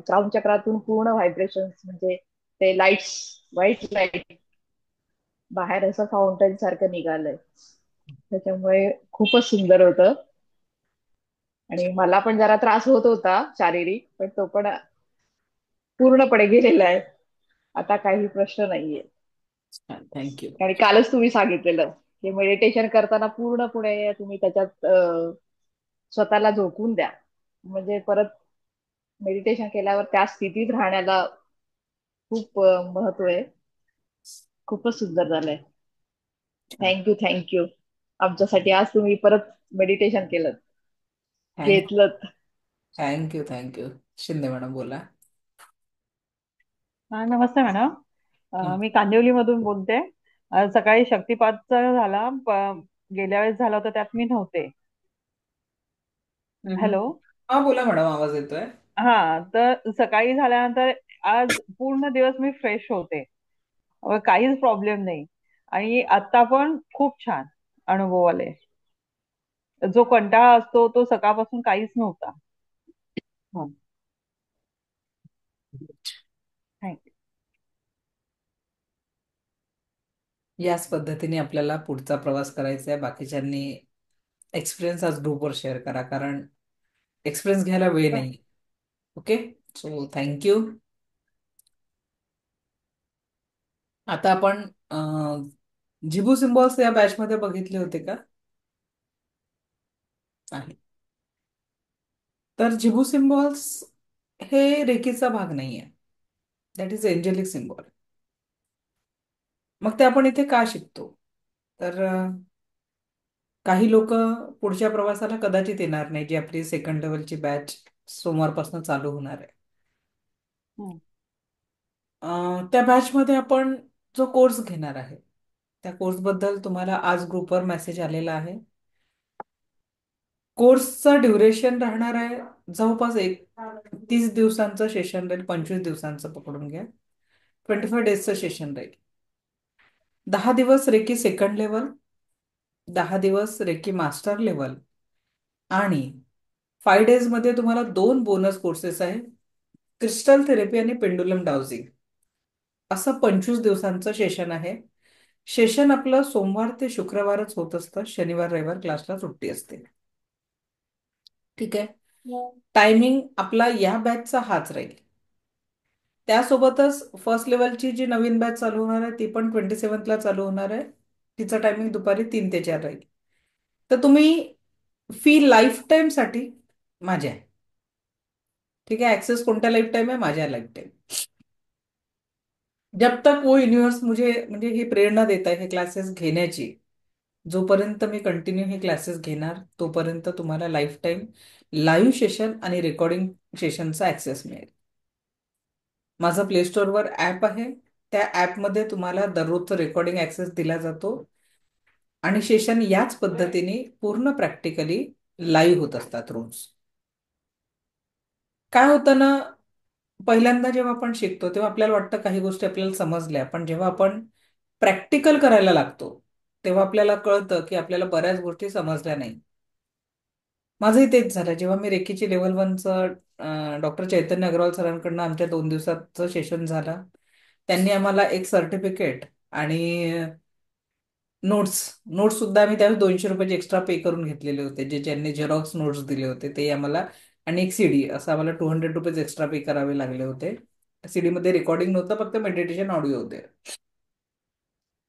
क्राऊन चक्रातून पूर्ण व्हायब्रेशन, म्हणजे ते लाईट्स, व्हाईट लाईट बाहेर असं फाउंटन सारखं निघालंय. त्याच्यामुळे खूपच सुंदर होतं. आणि मला पण जरा त्रास होत होता शारीरिक, पण तो पण पूर्णपणे गेलेला आहे. आता काही प्रश्न नाहीये. थँक्यू. आणि कालच तुम्ही सांगितलेलं की मेडिटेशन करताना पूर्णपणे तुम्ही त्याच्यात स्वतःला झोकून द्या. म्हणजे परत मेडिटेशन केल्यावर त्या स्थितीत राहण्याला खूप महत्व आहे. खूपच सुंदर झालंय. Thank you, thank you. आमच्यासाठी आज तुम्ही परत मेडिटेशन केलं, थँक्यू. घेतलं. थँक्यू. थँक्यू. शिंदे मॅडम बोला. हा, नमस्ते मॅडम. हम्म, मी कांदिवलीमधून बोलते. सकाळी शक्तिपातचा झाला, गेल्या वेळेस झाला होता त्यात मी नव्हते. हम्म. हॅलो. हा बोला मॅडम, आवाज येतोय. हा, तर सकाळी झाल्यानंतर आज पूर्ण दिवस मी फ्रेश होते. काहीच प्रॉब्लेम नाही. आणि आता पण खूप छान अनुभव आले. जो कंटाळा असतो तो सकाळपासून काहीच नव्हता. थँक्यू. याच पद्धतीने आपल्याला पुढचा प्रवास करायचा आहे. बाकीच्यांनी एक्सपिरियन्स आज ग्रुपवर शेअर करा, कारण एक्सपिरियन्स घ्यायला वेळ नाही. Okay, so thank you. आता आपण अं, झिबू सिम्बॉल्स या बॅचमध्ये बघितले होते का? आहे. तर झिबू सिम्बॉल्स हे रेकीचा भाग नाहीये. That is angelic symbol. मग ते आपण इथे का शिकतो? तर काही लोक पुढच्या प्रवासाला कदाचित येणार नाही, जी आपली सेकंड लेवलची बॅच सोमवारपासून चालू होणार आहे. हम्म. त्या बॅचमध्ये आपण जो कोर्स घेणार आहे, त्या कोर्सबद्दल तुम्हाला आज ग्रुपवर मेसेज आलेला आहे. कोर्सचं ड्युरेशन राहणार आहे जवळपास 30 दिवसांचं सेशन राहील. 25 दिवसांचं पकडून घ्या. 25 डेजचं सेशन राहील. 10 दिवस रेकी सेकंड लेवल, 10 दिवस रेकी मास्टर लेवल, आणि 5 डेज मध्ये तुम्हाला 2 बोनस कोर्सेस आहे, क्रिस्टल थेरपी आणि पेंडुलम डाउजिंग. असं 25 दिवसांचं सेशन आहे. सेशन आपलं सोमवार ते शुक्रवारच होत असतं. शनिवार रविवार क्लासला सुट्टी असते. ठीक आहे. टायमिंग आपला या बॅचचा हाच राहील. त्यासोबतच फर्स्ट लेवलची जी नवीन बॅच चालू होणार आहे ती पण 27ला चालू होणार आहे. तिचं टायमिंग दुपारी 3 ते 4 राहील. तर तुम्ही फी लाईफ टाईम साठी माझ्या आहे. ठीक आहे. ऍक्सेस कोणत्या लाईफ टाईम आहे? माझ्या लाईफ टाईम. जब तक वो युनिवर्स मुझे म्हणजे ही प्रेरणा देत आहे हे क्लासेस घेण्याची, जोपर्यंत मी कंटिन्यू हे क्लासेस घेणार तोपर्यंत तुम्हाला लाईफ टाईम लाईव्ह सेशन आणि रेकॉर्डिंग सेशनचा ऍक्सेस मिळेल. माझं प्ले स्टोअरवर ॲप आहे. त्या ॲपमध्ये तुम्हाला दररोजचं रेकॉर्डिंग ऍक्सेस दिला जातो आणि सेशन याच पद्धतीने पूर्ण प्रॅक्टिकली लाईव्ह होत असतात रोज. काय होतं ना, पहिल्यांदा जेव्हा आपण शिकतो तेव्हा आपल्याला वाटतं काही गोष्टी आपल्याला समजल्या, पण जेव्हा आपण प्रॅक्टिकल करायला लागतो तेव्हा आपल्याला कळतं की आपल्याला बऱ्याच गोष्टी समजल्या नाही. माझंही तेच झालं. जेव्हा मी रेकीची लेवल 1चं डॉक्टर चैतन्य अग्रवाल सरांकडनं आमच्या 2 दिवसाचं सेशन झालं. त्यांनी आम्हाला एक सर्टिफिकेट आणि नोट्स नोट्स सुद्धा आम्ही त्यावेळेस ₹200 एक्स्ट्रा पे करून घेतलेले होते, जे ज्यांनी झेरॉक्स नोट्स दिले होते ते आम्हाला, आणि एक सीडी, असं आम्हाला ₹200 एक्स्ट्रा पे करावे लागले होते. सीडी मध्ये रेकॉर्डिंग नव्हतं, फक्त मेडिटेशन ऑडिओ होते.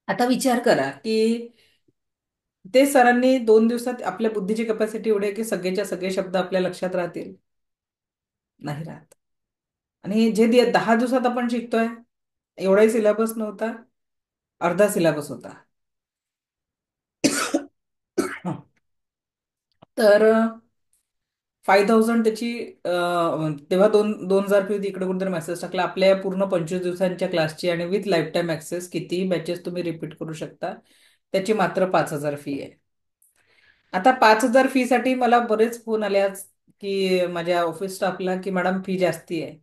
आता विचार करा की ते सरांनी 2 दिवसात आपल्या बुद्धीची कॅपॅसिटी एवढी आहे की सगळेच्या सगळे शब्द आपल्या लक्षात राहतील? नाही राहत. आणि जे 10 दिवसात आपण शिकतोय, एवढाही सिलेबस नव्हता, अर्धा सिलेबस होता. तर 5,000 त्याची तेव्हा 2,000 फी होती. इकडे कोणतरी मेसेज टाकला आपल्या या पूर्ण 25 दिवसांच्या क्लासची आणि विथ लाईफ टाईम ऍक्सेस कितीही बॅचेस तुम्ही रिपीट करू शकता, त्याची मात्र 5,000 फी आहे. आता 5,000 फी साठी मला बरेच फोन आले आज की माझ्या ऑफिस स्टाफला की मॅडम फी जास्ती आहे.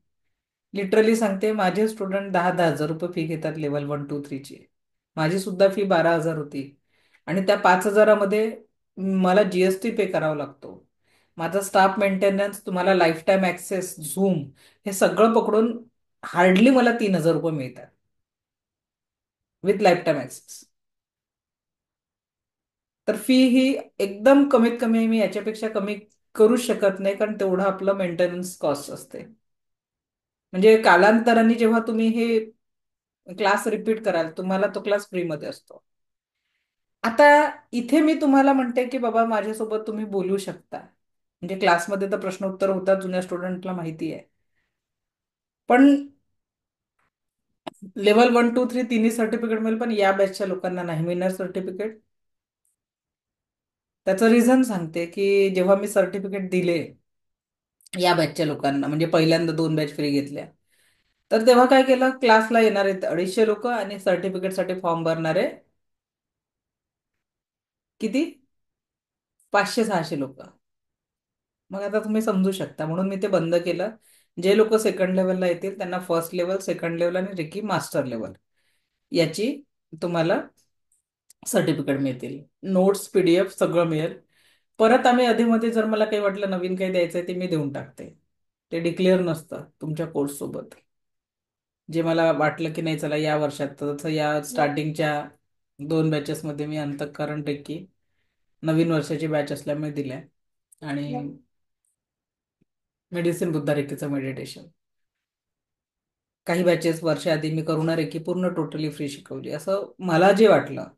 लिटरली सांगते, माझे स्टुडंट 10,000 फी घेतात लेवल 1, 2, 3 ची. माझी सुद्धा फी 12,000 होती. आणि त्या 5,000मध्ये मला जीएसटी पे करावा लागतो. माझा स्टाफ मेंटेनन्स, तुम्हाला लाईफ टाईम ऍक्सेस, झूम, हे सगळं पकडून हार्डली मला ₹3,000 मिळतात विथ लाईफ टाईम ऍक्सेस. तर फी ही एकदम कमीत कमी, मी याच्यापेक्षा कमी करूच शकत नाही, कारण तेवढं आपलं मेंटेनन्स कॉस्ट असते. म्हणजे कालांतराने जेव्हा तुम्ही हे क्लास रिपीट कराल तुम्हाला तो क्लास फ्रीमध्ये असतो. आता इथे मी तुम्हाला म्हणते की बाबा माझ्यासोबत तुम्ही बोलू शकता, म्हणजे क्लासमध्ये तर प्रश्न उत्तर होतात, जुन्या स्टुडंटला माहिती आहे. पण लेवल 1, 2, 3 तिन्ही सर्टिफिकेट मिळेल, पण या बॅचच्या लोकांना नाही मिळणार सर्टिफिकेट. त्याचं रिझन सांगते की जेव्हा मी सर्टिफिकेट दिले या बॅचच्या लोकांना, म्हणजे पहिल्यांदा 2 बॅच फ्री घेतल्या, तर तेव्हा काय केलं, क्लासला येणारे 250 लोक आणि सर्टिफिकेटसाठी फॉर्म भरणारे किती, 500-600 लोक. मग आता तुम्ही समजू शकता, म्हणून मी ते बंद केलं. जे लोक सेकंड लेवलला येतील त्यांना फर्स्ट लेवल, सेकंड लेवल आणि रेकी मास्टर लेवल याची तुम्हाला सर्टिफिकेट मिळतील. नोट्स, पीडीएफ सगळं मिळेल. परत आम्ही आधीमध्ये जर मला काही वाटलं नवीन काही द्यायचंय ते मी देऊन टाकते. ते डिक्लेअर नसतं तुमच्या कोर्स सोबत. जे मला वाटलं की नाही चला या वर्षात, तसं या स्टार्टिंगच्या 2 बॅचेसमध्ये मी अंतःकरण रेकी नवीन वर्षाची बॅच असल्यामुळे दिल्या, आणि मेडिसिन बुद्धा रेकीचं मेडिटेशन. काही बॅचेस वर्षाआधी मी करुणा रेखी पूर्ण टोटली फ्री शिकवली. असं मला जे वाटलं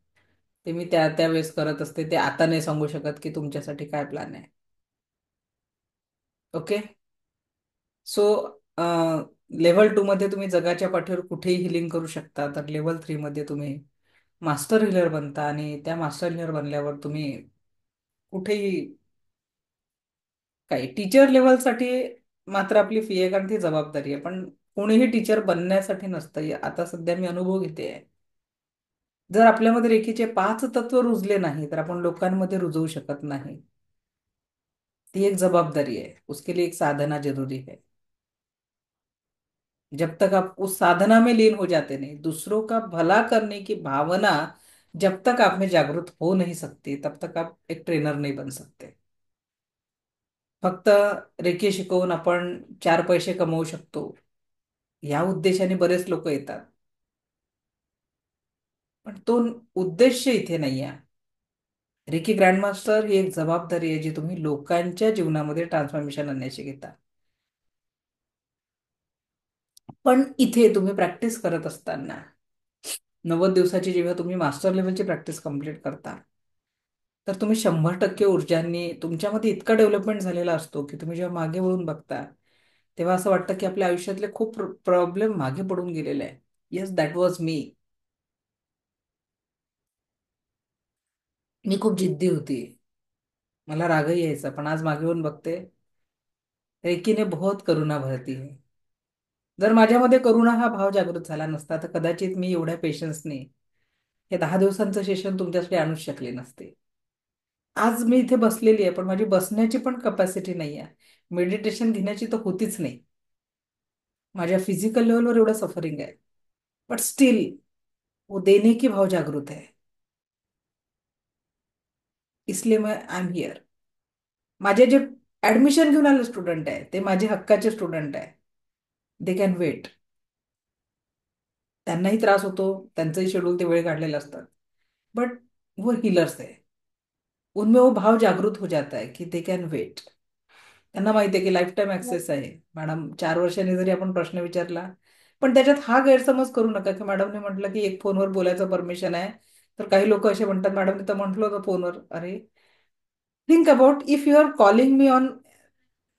ते मी त्या त्यावेळेस करत असते. ते आता नाही सांगू शकत की तुमच्यासाठी काय प्लॅन आहे. ओके. सो लेव्हल 2 मध्ये तुम्ही जगाच्या पाठीवर कुठेही हिलिंग करू शकता. तर लेव्हल 3 मध्ये तुम्ही मास्टर हिलर बनता आणि त्या मास्टर हिलर बनल्यावर तुम्ही कुठेही काही टीचर लेवलसाठी मात्र आपली फी आहे, कारण ती जबाबदारी आहे. पण कोणीही टीचर बनण्यासाठी नसतं. आता सध्या मी अनुभव घेते. जर आपल्यामध्ये रेखीचे 5 तत्व रुजले नाही तर आपण लोकांमध्ये रुजवू शकत नाही. ती एक जबाबदारी है, उसके लिए एक साधना जरूरी है. जब तक आप उस साधना में लीन हो जाते नहीं, दूसरों का भला करने की भावना जब तक आप में जागृत हो नहीं सकती, तब तक आप एक ट्रेनर नहीं बन सकते. फक्त रेकी शिकवून आपण 4 पैसे कमवू शकतो या उद्देशाने बरेच लोक येतात, पण तो उद्देश इथे नाही आहे. रेकी ग्रँडमास्टर ही एक जबाबदारी आहे जी तुम्ही लोकांच्या जीवनामध्ये ट्रान्सफॉर्मेशन आणण्याची घेता. पण इथे तुम्ही प्रॅक्टिस करत असताना 90 दिवसाची जेव्हा तुम्ही मास्टर लेवलची प्रॅक्टिस कंप्लीट करता, तर तुम्ही 100% ऊर्जांनी तुमच्यामध्ये इतका डेव्हलपमेंट झालेला असतो की तुम्ही जेव्हा मागे वळून बघता तेव्हा असं वाटतं की आपल्या आयुष्यातले खूप प्रॉब्लेम मागे पडून गेलेले आहे. Yes, that was me. मी खूप जिद्दी होती, मला रागही यायचा, पण आज मागे वळून बघते रेकीने बहुत करुणा भरती है. जर माझ्यामध्ये करुणा हा भाव जागृत झाला नसता तर कदाचित मी एवढ्या पेशन्सने हे 10 दिवसांचं सेशन तुमच्यासाठी आणूच शकले नसते. आज मी इथे बसलेली आहे, पण माझी बसण्याची पण कपॅसिटी नाही आहे. मेडिटेशन घेण्याची तर होतीच नाही. माझ्या फिजिकल लेवलवर एवढं सफरिंग आहे, बट स्टील वो देने की भाव जागृत है. इसलिए मैं आई एम हियर. माझे जे ऍडमिशन घेऊन आले स्टुडंट आहे ते माझे हक्काचे स्टुडंट आहे. They can wait. त्यांनाही त्रास होतो, त्यांचंही शेड्यूल ते वेळ काढलेलं असतात, बट वो हीलर्स है. उनमें वो भाव जागृत हो जाता है की दे कॅन वेट. त्यांना माहिती आहे की लाईफ टाईम ऍक्सेस आहे. मॅडम 4 वर्षांनी जरी आपण प्रश्न विचारला, पण त्याच्यात हा गैरसमज करू नका की मॅडमने म्हटलं की एक फोनवर बोलायचं परमिशन आहे. तर काही लोक असे म्हणतात मॅडमने तर म्हटलं होतं फोनवर. अरे, think about if you are calling me on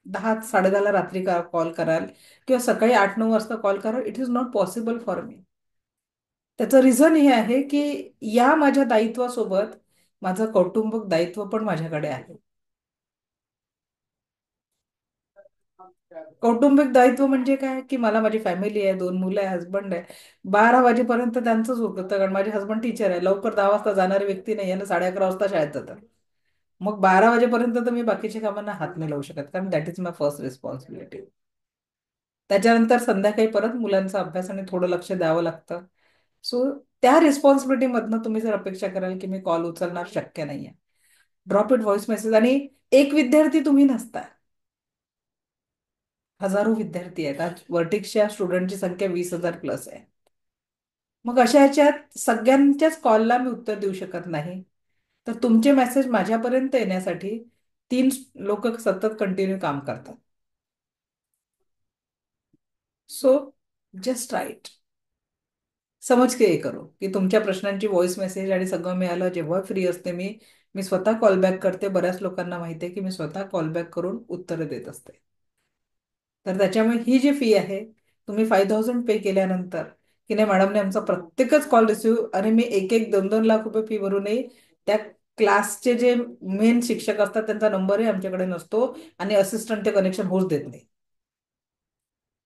10 10:30 रात्री कॉल कराल किंवा सकाळी 8-9 वाजता कॉल कराल, it is not possible for me. त्याचं रिझन हे आहे की या माझ्या दायित्वासोबत माझं कौटुंबिक दायित्व पण माझ्याकडे आहे. कौटुंबिक दायित्व म्हणजे काय की मला माझी फॅमिली आहे, 2 मुलं आहे, हस्बंड आहे. 12 वाजेपर्यंत त्यांचंच होतं, कारण माझे हस्बंड टीचर आहे. लवकर 10 वाजता जाणारी व्यक्ती नाही आहे ना, 11:30 वाजता शाळेत जातात. मग 12 वाजेपर्यंत तर मी बाकीच्या कामांना हात नाही लावू शकत, कारण that is my first responsibility. त्याच्यानंतर संध्याकाळी परत मुलांचा अभ्यास आणि थोडं लक्ष द्यावं लागतं. सो त्या रिस्पॉन्सिबिलिटी मधनं तुम्ही जर अपेक्षा कराल की मी कॉल उचलणार, शक्य नाहीये. Drop it voice message. आणि एक विद्यार्थी तुम्ही नसता, हजारो विद्यार्थी आहेत. आज वर्टिक्सच्या स्टुडंटची संख्या 20,000+ आहे. मग अशा ह्याच्यात सगळ्यांच्याच कॉलला मी उत्तर देऊ शकत नाही. तर तुमचे मेसेज माझ्यापर्यंत येण्यासाठी 3 लोक सतत कंटिन्यू काम करतात. So just right. समज के हे करो की तुमच्या प्रश्नांची व्हॉइस मेसेज आणि सगळं मिळालं. जेव्हा फ्री असते मी मी स्वतः कॉलबॅक करते. बऱ्याच लोकांना माहिती आहे की मी स्वतः कॉलबॅक करून उत्तरं देत असते. तर त्याच्यामुळे ही जी फी आहे, तुम्ही 5,000 पे केल्यानंतर की नाही मॅडमने आमचा प्रत्येकच कॉल रिसिव्ह, आणि मी 1-1, 2-2 लाख रुपये फी भरूनही त्या क्लासचे जे मेन शिक्षक असतात त्यांचा नंबरही आमच्याकडे नसतो आणि असिस्टंट ते कनेक्शन होऊच देत नाही.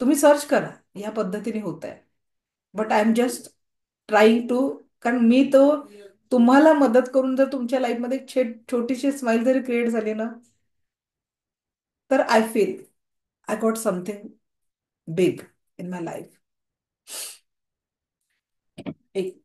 तुम्ही सर्च करा, या पद्धतीने होत आहे. But I am just trying to, कारण मी तो तुम्हाला मदत करून जर तुमच्या लाईफमध्ये एक छोटीशी स्माइल जरी क्रिएट झाली ना, तर I feel I got something big in my life. एक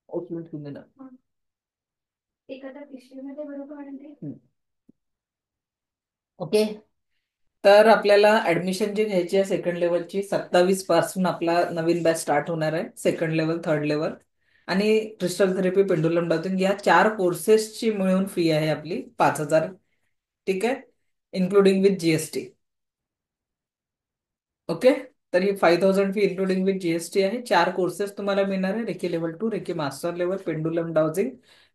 उचलून ठेवून दे ना. ओके. तर आपल्याला ऍडमिशन जी घ्यायची आहे सेकंड लेवलची, 27 पासून आपला नवीन बॅच स्टार्ट होणार आहे. सेकंड लेवल, थर्ड लेवल आणि क्रिस्टल थेरपी, पेंडुलम डाउजिंग या 4 कोर्सेसची मिळून फी आहे आपली 5,000. ठीक आहे, इन्क्लुडिंग विथ जीएसटी. ओके. तर ही 5,000 फी इन्क्लुडिंग विथ जीएसटी आहे. 4 कोर्सेस तुम्हाला मिळणार आहे: reiki level 2, reiki master level, pendulum dowsing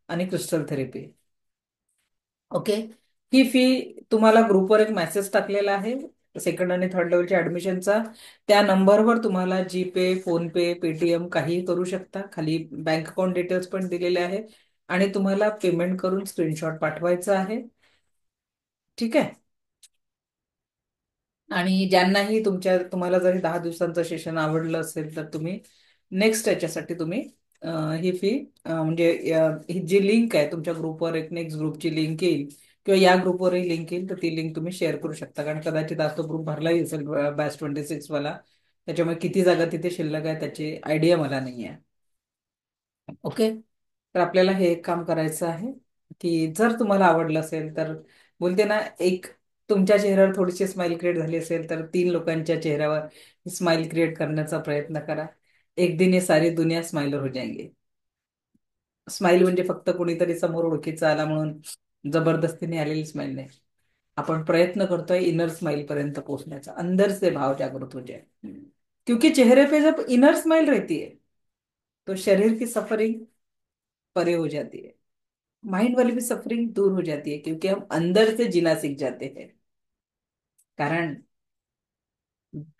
आणि क्रिस्टल थेरपी. ओके. ही फी तुम्हाला ग्रुपवर एक मेसेज टाकलेला आहे सेकंड आणि थर्ड लेवलच्या ऍडमिशनचा. त्या नंबरवर तुम्हाला जीपे, फोनपे, पेटीएम काहीही करू शकता. खाली बँक अकाउंट डिटेल्स पण दिलेले आहे आणि तुम्हाला पेमेंट करून स्क्रीनशॉट पाठवायचा आहे. ठीक आहे. आणि ज्यांनाही तुम्हाला जरी 10 दिवसांचं सेशन आवडलं असेल तर तुम्ही नेक्स्ट याच्यासाठी तुम्ही ही फी म्हणजे ही जी लिंक आहे तुमच्या ग्रुपवर, एक नेक्स्ट ग्रुपची लिंक येईल किंवा या ग्रुपवरही लिंक येईल, तर ती लिंक तुम्ही शेअर करू शकता. कारण कदाचित आज तो ग्रुप भरलाही असेल बॅच 26 वाला, त्याच्यामुळे किती जागा तिथे शिल्लक आहे त्याची आयडिया मला नाही आहे. ओके. तर आपल्याला हे एक काम करायचं आहे की जर तुम्हाला आवडलं असेल तर, बोलते ना, एक तुमच्या चेहऱ्यावर थोडीशी स्माइल क्रिएट झाली असेल तर 3 लोकांच्या चेहऱ्यावर स्माइल क्रिएट करण्याचा प्रयत्न करा. एक दिन ये सारी दुनिया स्माइलर हो जाएंगे. स्माइल म्हणजे फक्त कोणीतरी समोर ओळखीचा आला म्हणून जबरदस्तीने आलेली स्माइल नाही. आपण प्रयत्न करतोय इनर स्माइल पर्यंत पोहोचण्याचा, अंदर से भाव जागृत हो जाए. क्योंकि चेहरे पे जब इनर स्माइल रहती है तो शरीर की सफरिंग परे हो जाती है, माइंड वाली भी सफरिंग दूर हो जाती है, क्योंकि हम अंदर से जीना सीख जाते हैं. कारण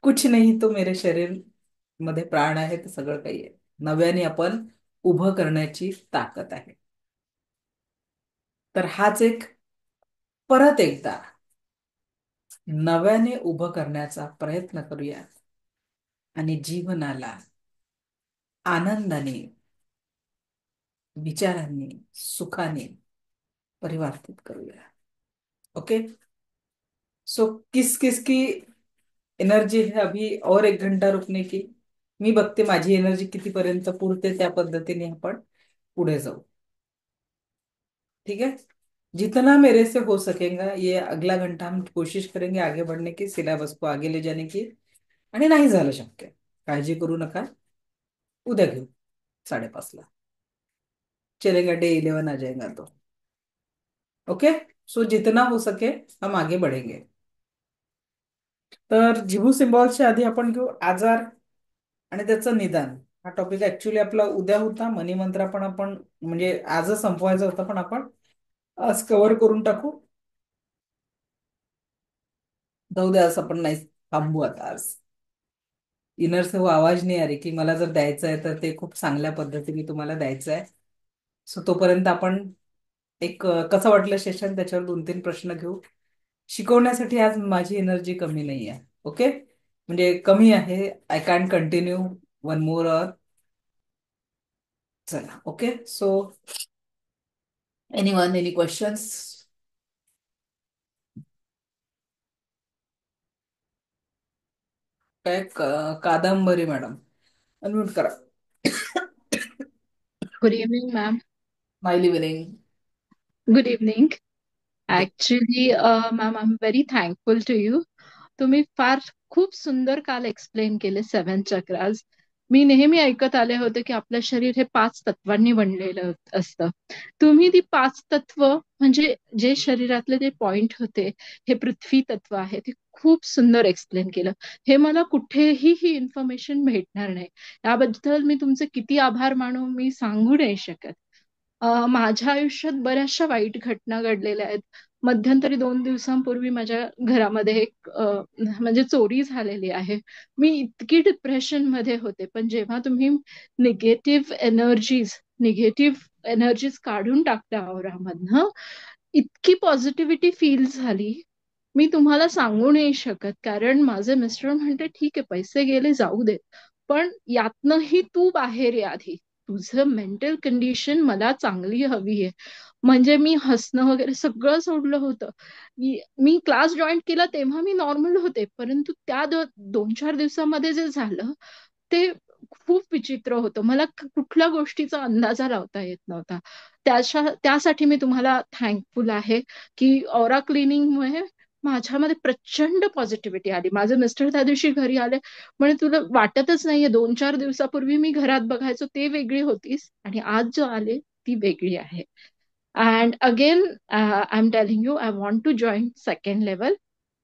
कुछ नहीं तो मेरे शरीर मध्ये प्राण आहे तर सगळं काही आहे. नव्याने आपण उभं करण्याची ताकद आहे. तर हाच एक परत एकदा नव्याने उभं करण्याचा प्रयत्न करूया आणि जीवनाला आनंदाने, विचारांनी, सुखाने परिवर्तित करूया. ओके. सो किस किस की एनर्जी है अभी और 1 घंटा रुकने की. मी बघते माझी एनर्जी कितीपर्यंत पुरते, त्या पद्धतीने आपण पुढे जाऊ. ठीक है. जितना मेरे से हो सकेगा ये अगला घंटा हम कोशिश करेंगे आगे बढ़ने की, सिलेबस को आगे ले जाने की. आणि नाही झालं शक्य, काळजी करू नका, उद्या घेऊ 5:30 ला. चलेगा, डे 11 आ जाएगा तो. ओके. सो जितना हो सके हम आगे बढ़ेंगे. तर जिभू सिम्बॉल्सच्या आधी आपण घेऊ आजार आणि त्याचं निदान. हा टॉपिक ऍक्च्युली आपला उद्या होता. मनी मंत्रा पण आपण म्हणजे आजच संपवायचा होता, पण आपण आज कव्हर करून टाकू. जाऊ द्या, असं आपण नाही थांबू आता. आज इनर से वो आवाज नाही आ रही की मला जर द्यायचं आहे तर ते खूप चांगल्या पद्धतीने तुम्हाला द्यायचं आहे. सो तोपर्यंत आपण एक कसं वाटलं सेशन त्याच्यावर 2-3 प्रश्न घेऊ. शिकवण्यासाठी आज माझी एनर्जी कमी नाही आहे. ओके. म्हणजे कमी आहे. I can continue 1 more hour. चला. Okay. So anyone, any questions? काय कादंबरी मॅडम अनम्यूट करा. Good evening, ma'am. Smiley winning. Good evening. Actually, ma'am, I'm very thankful to you. तुम्ही फार खूप सुंदर काल एक्सप्लेन केले 7 चक्रास. मी नेहमी ऐकत आले होते की आपलं शरीर हे 5 तत्वांनी बनलेलं असतं. तुम्ही ती 5 तत्व म्हणजे जे शरीरातले जे पॉइंट होते, हे पृथ्वी तत्व आहे, ते खूप सुंदर एक्सप्लेन केलं. हे मला कुठेही ही इन्फॉर्मेशन भेटणार नाही. याबद्दल मी तुमचे किती आभार मानू मी सांगू नाही शकत. माझ्या आयुष्यात बऱ्याचशा वाईट घटना घडलेल्या आहेत. मध्यंतरी 2 दिवसांपूर्वी माझ्या घरामध्ये एक म्हणजे चोरी झालेली आहे. मी इतकी डिप्रेशन मध्ये होते, पण जेव्हा तुम्ही निगेटिव्ह एनर्जीज काढून टाकल्या औरामधनं, इतकी पॉझिटिव्हिटी फील झाली. मी तुम्हाला सांगू नाही शकत. कारण माझे मिस्टर म्हणते ठीक आहे, पैसे गेले जाऊ दे, पण यातनंही तू बाहेर ये आधी. तुझं मेंटल कंडिशन मला चांगली हवी आहे. म्हणजे मी हसणं वगैरे सगळं सोडलं होतं. मी क्लास जॉईन केला तेव्हा मी नॉर्मल होते, परंतु त्या 2-4 दिवसामध्ये जे झालं ते खूप विचित्र होतं. मला कुठल्या गोष्टीचा अंदाजा लावता येत नव्हता. त्यासाठी मी तुम्हाला थँकफुल आहे की ऑरा क्लिनिंगमुळे माझ्यामध्ये प्रचंड पॉझिटिव्हिटी आली. माझे मिस्टर त्या दिवशी घरी आले, म्हणे तुला वाटतच नाहीये 2-4 दिवसापूर्वी मी घरात बघायचो ते वेगळी होतीस आणि आज जो आले ती वेगळी आहे. And again I am telling you I want to join second level.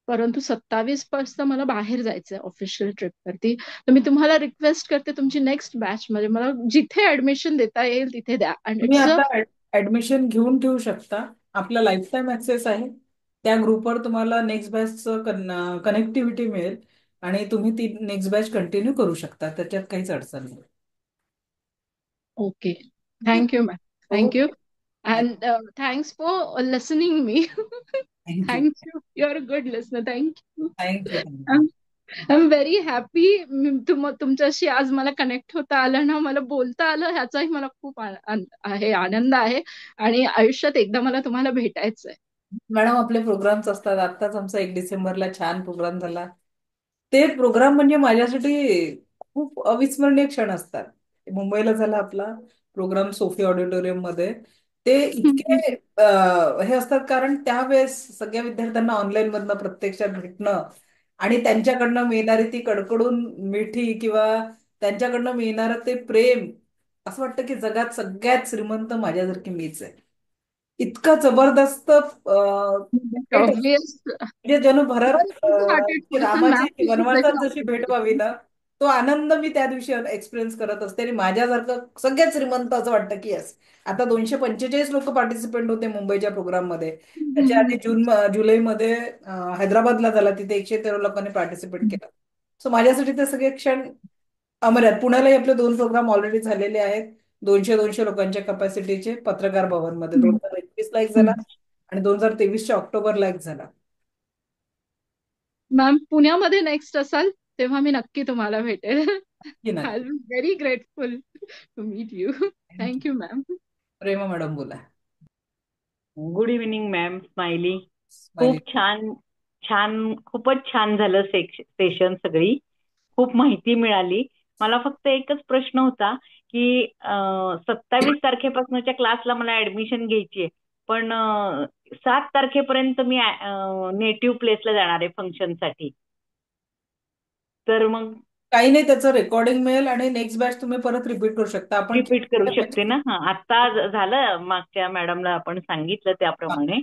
परंतु 27 पासून मला बाहेर जायचंय ऑफिशियल ट्रिपवरती. तर मी तुम्हाला रिक्वेस्ट करते तुमची नेक्स्ट बॅच मध्ये मला जिथे ऍडमिशन देता येईल तिथे द्या. अँड तुम्ही इट्स अ आता ऍडमिशन घेऊन ठेवू शकता. आपला लाईफ टाईम ऍक्सेस आहे. त्या ग्रुपवर तुम्हाला नेक्स्ट बॅचचं कनेक्टिव्हिटी मिळेल आणि तुम्ही ती नेक्स्ट बॅच कंटिन्यू करू शकता. त्याच्यात काहीच अडचण नाही. Okay. Thank you ma'am. Thank you. Okay. And thanks for listening me. Thank you. Thank you. You are a good listener. Thank you. Thank you. Thank you. I am very happy. तुमच्याशी आज मला कनेक्ट होता आलं ना, मला बोलता आलं ह्याचाही मला खूप आनंद आहे. आणि आयुष्यात एकदा मला तुम्हाला भेटायचंय. मॅडम आपले प्रोग्राम्स असतात. आत्ताच आमचा 1 डिसेंबरला छान प्रोग्राम झाला. ते प्रोग्राम म्हणजे माझ्यासाठी खूप अविस्मरणीय क्षण असतात. मुंबईला झाला आपला प्रोग्राम सोफी ऑडिटोरियम मध्ये. ते इतके हे असतात कारण त्यावेळेस सगळ्या विद्यार्थ्यांना ऑनलाईन मधनं प्रत्यक्षात भेटणं आणि त्यांच्याकडनं मिळणारी ती कडकडून मिठी किंवा त्यांच्याकडनं मिळणारं ते प्रेम, असं वाटतं की जगात सगळ्यात श्रीमंत माझ्यासारखी मीच आहे. इतका जबरदस्त भेट असते. ऑब्वियस. म्हणजे जणू भरत गुड हार्टेड की पर्सन रामाची मॅम. वनवासात जशी भेट व्हावी ना, तो आनंद मी त्या दिवशी एक्सपिरियन्स करत असते. आणि माझ्यासारखं सगळ्यात श्रीमंत असं वाटतं की यस, आता 245 लोक पार्टिसिपेंट होते मुंबईच्या प्रोग्राममध्ये. त्याच्या आधी जुलैमध्ये हैदराबादला झाला, तिथे 113 लोकांनी पार्टिसिपेट केलं. सो माझ्यासाठी ते सगळे क्षण अमर आहेत. पुण्यालाही आपले 2 प्रोग्राम ऑलरेडी झालेले आहेत. 200-200 लोकांच्या कपॅसिटीचे पत्रकार भवनमध्ये 2021ला एक झाला आणि 2023च्या ऑक्टोबरला एक झाला. मॅम पुण्यामध्ये नेक्स्ट असाल तेव्हा मी नक्की तुम्हाला भेटेल. की नाही. I am very grateful to meet you. Thank you ma'am. Prema madam बोला. Good evening ma'am Smiley. Smiley. खूप छान छान खूपच छान झालं सेशन. सगळी खूप माहिती मिळाली. मला फक्त एकच प्रश्न होता की 27 तारखेपासूनच्या क्लासला मला ऍडमिशन घ्यायची आहे, पण 7 तारखेपर्यंत मी नेटिव्ह प्लेसला जाणार आहे फंक्शनसाठी. तर मग काही नाही, त्याचं रेकॉर्डिंग मिळेल आणि नेक्स्ट बॅच तुम्ही परत रिपीट करू शकता. आपण रिपीट करू शकते ना? हा, आता झालं, मागच्या मॅडमला आपण सांगितलं त्याप्रमाणे.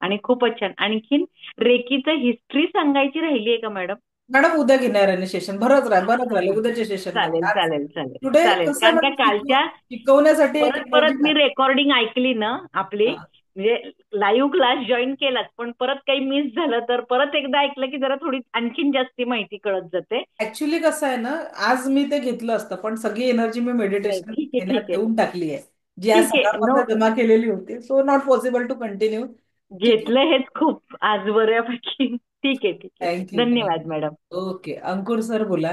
आणि खूपच छान. आणखीन रेकीचं हिस्ट्री सांगायची राहिली आहे का मॅडम? मॅडम उद्या घेणार आहे सेशन. बरंच राहिले उद्याच्या सेशन मध्ये. चालेल आज चालेल चालेल टुडे चालेल. कसं आहे कारण का मॅडम, कालच्या शिकवण्यासाठी एक परत परत एनर्जी मी रेकॉर्डिंग ऐकली ना आपली, म्हणजे लाईव्ह क्लास जॉईन केलाच, पण परत काही मिस झालं तर परत एकदा ऐकलं की जरा थोडी आणखीन जास्ती माहिती कळत जाते. ऍक्च्युली कसं आहे ना, आज मी ते घेतलं असतं पण सगळी एनर्जी मी नाही, मेडिटेशन ठीक आहे घेण्यात ठीक आहे देऊन टाकली आहे, जी आज ठीक आहे. नो, सकाळमध्ये जमा केलेली होती. So not possible to continue. ठीक आहे. घेतलं हेच खूप आज बऱ्यापैकी. ठीक आहे ठीक आहे. थँक्यू. धन्यवाद मॅडम. ओके, अंकुर सर बोला.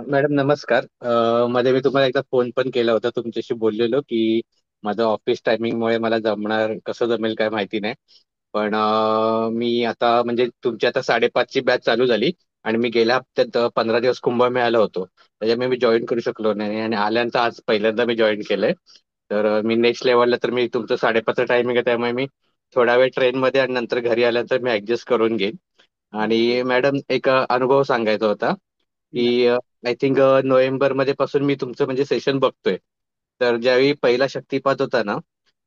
मॅडम नमस्कार. मध्ये मी तुम्हाला एकदा फोन पण केला होता, तुमच्याशी बोललेलो की माझं ऑफिस टायमिंगमुळे मला कसं जमेल काय माहिती नाही. पण मी आता म्हणजे तुमची आता 5:30ची बॅच चालू झाली आणि मी गेल्या हप्त्यात 15 दिवस कुंभमेळ्याला होतो, त्याच्यामुळे मी जॉईन करू शकलो नाही आणि आल्यानंतर आज पहिल्यांदा मी जॉईन केलंय. तर मी नेक्स्ट लेवलला तर मी तुमचं 5:30चं टायमिंग आहे त्यामुळे मी थोडा वेळ ट्रेनमध्ये आणि नंतर घरी आल्यानंतर मी ऍडजस्ट करून घेईन. आणि मॅडम एक अनुभव सांगायचा होता की आय थिंक नोव्हेंबर मध्ये पासून मी तुमचं म्हणजे सेशन बघतोय. तर ज्यावेळी पहिला शक्तिपात होता ना,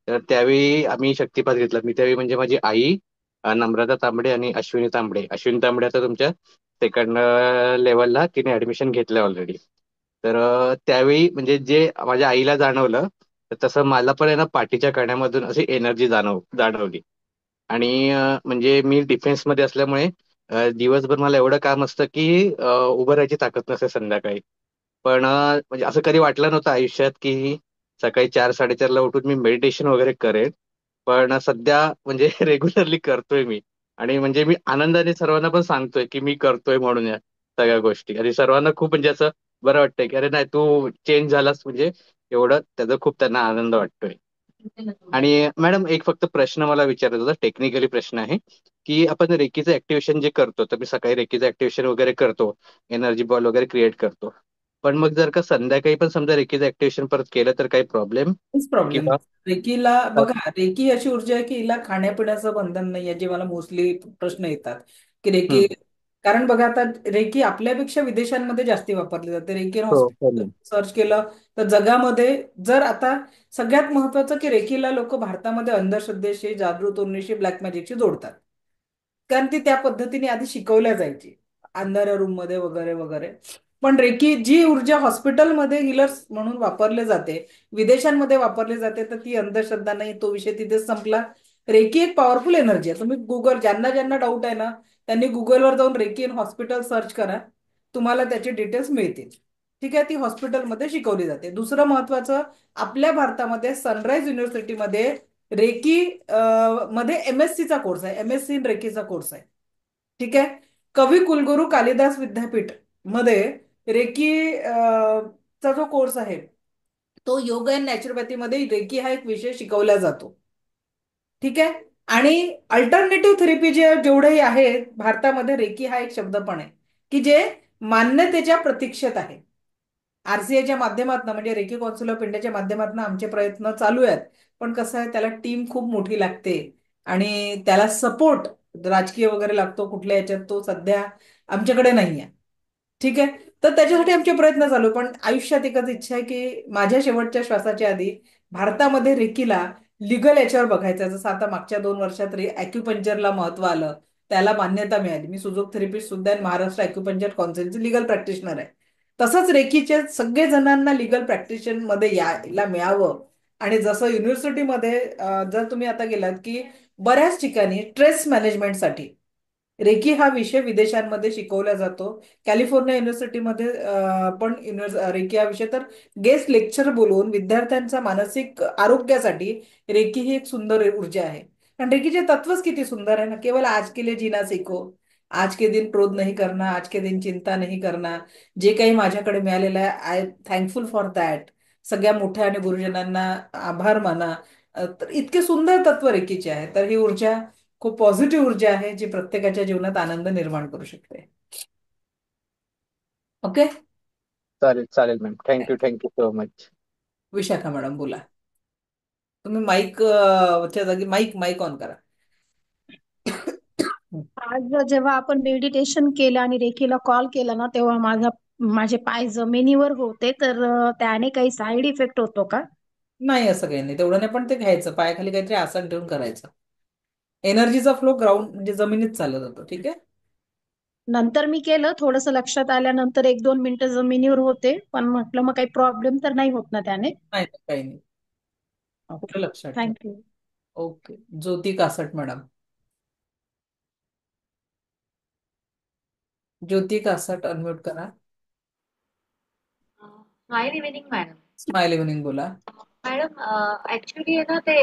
तर त्यावेळी आम्ही शक्तिपात घेतला. मी त्यावेळी म्हणजे माझी आई, नम्रता तांबडे आणि अश्विनी तांबडे आता तुमच्या सेकंड लेवलला तिने ऍडमिशन घेतलं ऑलरेडी. तर त्यावेळी म्हणजे जे माझ्या आईला जाणवलं, तर तसं मला पण आहे ना पाठीच्या कण्यामधून अशी एनर्जी जाणवली. आणि म्हणजे मी डिफेन्समध्ये असल्यामुळे दिवसभर मला एवढं काम असतं की उभं राहायची ताकद नसते संध्याकाळी. पण म्हणजे असं कधी वाटलं नव्हतं आयुष्यात की सकाळी 4-4:30ला उठून मी मेडिटेशन वगैरे करेन. पण सध्या म्हणजे रेग्युलरली करतोय मी. आणि म्हणजे मी आनंदाने सर्वांना पण सांगतोय की मी करतोय म्हणून या सगळ्या गोष्टी. आणि सर्वांना खूप म्हणजे असं बरं वाटतंय की अरे नाही तू चेंज झालास, म्हणजे एवढं त्याचा खूप त्यांना आनंद वाटतोय. आणि मॅडम एक फक्त प्रश्न मला विचारायचा होता, टेक्निकली प्रश्न आहे, की आपण रेकीचं ऍक्टिव्हेशन जे करतो, तर मी सकाळी रेकीचं ऍक्टिव्हेशन वगैरे करतो, एनर्जी बॉल वगैरे क्रिएट करतो. पण मग जर का संध्याकाळी पण समजा रेकीचं ऍक्टिव्हेशन परत केलं तर काही प्रॉब्लेम काहीच प्रॉब्लेम किंवा नाही. रेकीला बघा, रेकी अशी ऊर्जा आहे की हिला खाण्यापिण्याचं बंधन नाही आहे, जे मला मोस्टली प्रश्न येतात की रेकी. हम्म. कारण बघा आता, रेकी आपल्यापेक्षा विदेशांमध्ये जास्ती वापरली जाते. रेकी हो हो हॉस्पिटल मॅम. सर्च केलं तर जगामध्ये, जर आता सगळ्यात महत्वाचं की रेकीला लोक भारतामध्ये अंधश्रद्धेशी, जादूटोणीशी, ब्लॅक मॅजिकशी जोडतात. कारण ती त्या पद्धतीने आधी शिकवल्या जायची, अंधाऱ्या रूम मध्ये वगैरे वगैरे. पण रेकी जी ऊर्जा हॉस्पिटलमध्ये हिलर्स म्हणून वापरले जाते, विदेशांमध्ये वापरले जाते, तर ती अंधश्रद्धा नाही. तो विषय तिथेच संपला. रेकी एक पॉवरफुल एनर्जी आहे. तुम्ही गुगल, ज्यांना ज्यांना डाऊट आहे ना, त्यांनी गुगलवर जाऊन रेकी इन हॉस्पिटल सर्च करा, तुम्हाला त्याचे डिटेल्स मिळतील. ठीक आहे, ती हॉस्पिटलमध्ये शिकवली जाते. दुसरं महत्वाचं, आपल्या भारतामध्ये सनराइज युनिव्हर्सिटीमध्ये रेकी मध्ये एमएससी चा कोर्स आहे, एमएससी इन रेकीचा कोर्स आहे. ठीक आहे. कवी कुलगुरू कालिदास विद्यापीठ मध्ये रेकी चा जो कोर्स आहे, तो योग अँड नॅचरोपॅथी मध्ये रेकी हा एक विषय शिकवला जातो. ठीक आहे. आणि अल्टरनेटिव्ह थेरपी जे जेवढेही आहे भारतामध्ये, रेकी हा एक शब्द पण आहे की जे मान्यतेच्या प्रतीक्षेत आहे. आरसीआयच्या माध्यमातून, म्हणजे रेकी कौन्सिल ऑफ इंडियाच्या माध्यमातून आमचे प्रयत्न चालू आहेत. पण कसं आहे, त्याला टीम खूप मोठी लागते आणि त्याला सपोर्ट राजकीय वगैरे लागतो कुठल्या याच्यात, तो सध्या आमच्याकडे नाही आहे. ठीक आहे. तर त्याच्यासाठी आमचे प्रयत्न चालू आहे. पण आयुष्यात एकच इच्छा आहे की माझ्या शेवटच्या श्वासाच्या आधी भारतामध्ये रेकीला लिगल याच्यावर बघायचं. जसं आता मागच्या 2 वर्षात अॅक्युपंक्चरला महत्व आलं, त्याला मान्यता मिळाली. मी सुजोग थेरपिस्ट सुद्धा आहे, महाराष्ट्र अॅक्युपंक्चर काउन्सिलचे लिगल प्रॅक्टिशनर आहे. तसंच रेकीच्या सगळे जणांना लिगल प्रॅक्टिशन मध्ये यायला मिळावं. आणि जसं युनिव्हर्सिटीमध्ये जर तुम्ही आता गेलात की बऱ्याच ठिकाणी स्ट्रेस मॅनेजमेंटसाठी रेकी हा विषय विदेशांमध्ये शिकवला जातो. कॅलिफोर्निया युनिव्हर्सिटीमध्ये पण रेकी हा विषय, तर गेस्ट लेक्चर बोलवून विद्यार्थ्यांच्या मानसिक आरोग्यासाठी रेकी ही एक सुंदर ऊर्जा आहे. आणि रेकीचे तत्वच किती सुंदर आहे ना, केवळ आज के लिए जीना सीखो, आज के दिन क्रोध नहीं करना, आज के दिन चिंता नहीं करना. जे काही माझ्याकडे मिळालेलं आहे, आय थँकफुल फॉर दॅट. सगळ्या मोठ्या आणि गुरुजनांना आभार माना. तर इतके सुंदर तत्व रेकीचे आहे. तर ही ऊर्जा खूप पॉझिटिव्ह ऊर्जा आहे, जी प्रत्येकाच्या जीवनात आनंद निर्माण करू शकते. ओके. चालेल चालेल ma'am, thank you thank you so much. Vishakha madam बोला. तुम्ही माईक च्या जागी माईक माईक ऑन करा. आज जेव्हा आपण मेडिटेशन केलं आणि रेकीला कॉल केला ना, तेव्हा माझे पाय जमिनीवर होते. तर त्याने काही साईड इफेक्ट होतो का? नाही, असं काही नाही. तेवढं नाही, पण ते घ्यायचं, पायाखाली काहीतरी आसन ठेवून करायचं. एनर्जीचा फ्लो ग्राउंड म्हणजे जमिनीत चालला जातो. ठीक आहे. नंतर मी केलं, थोडंसं लक्षात आल्यानंतर 1-2 मिनिटं जमिनीवर होते. पण म्हटलं मग काही प्रॉब्लेम तर नाही होत ना त्याने? नाही नाही, काही नाही. ओके, पुढे लक्षात ठेवा. थँक्यू. ओके. ज्योती कासट मॅडम. ज्योती कासट अनम्यूट करा. Smile evening madam. Smile evening बोला. मॅडम ऍक्च्युली आहे ना, ते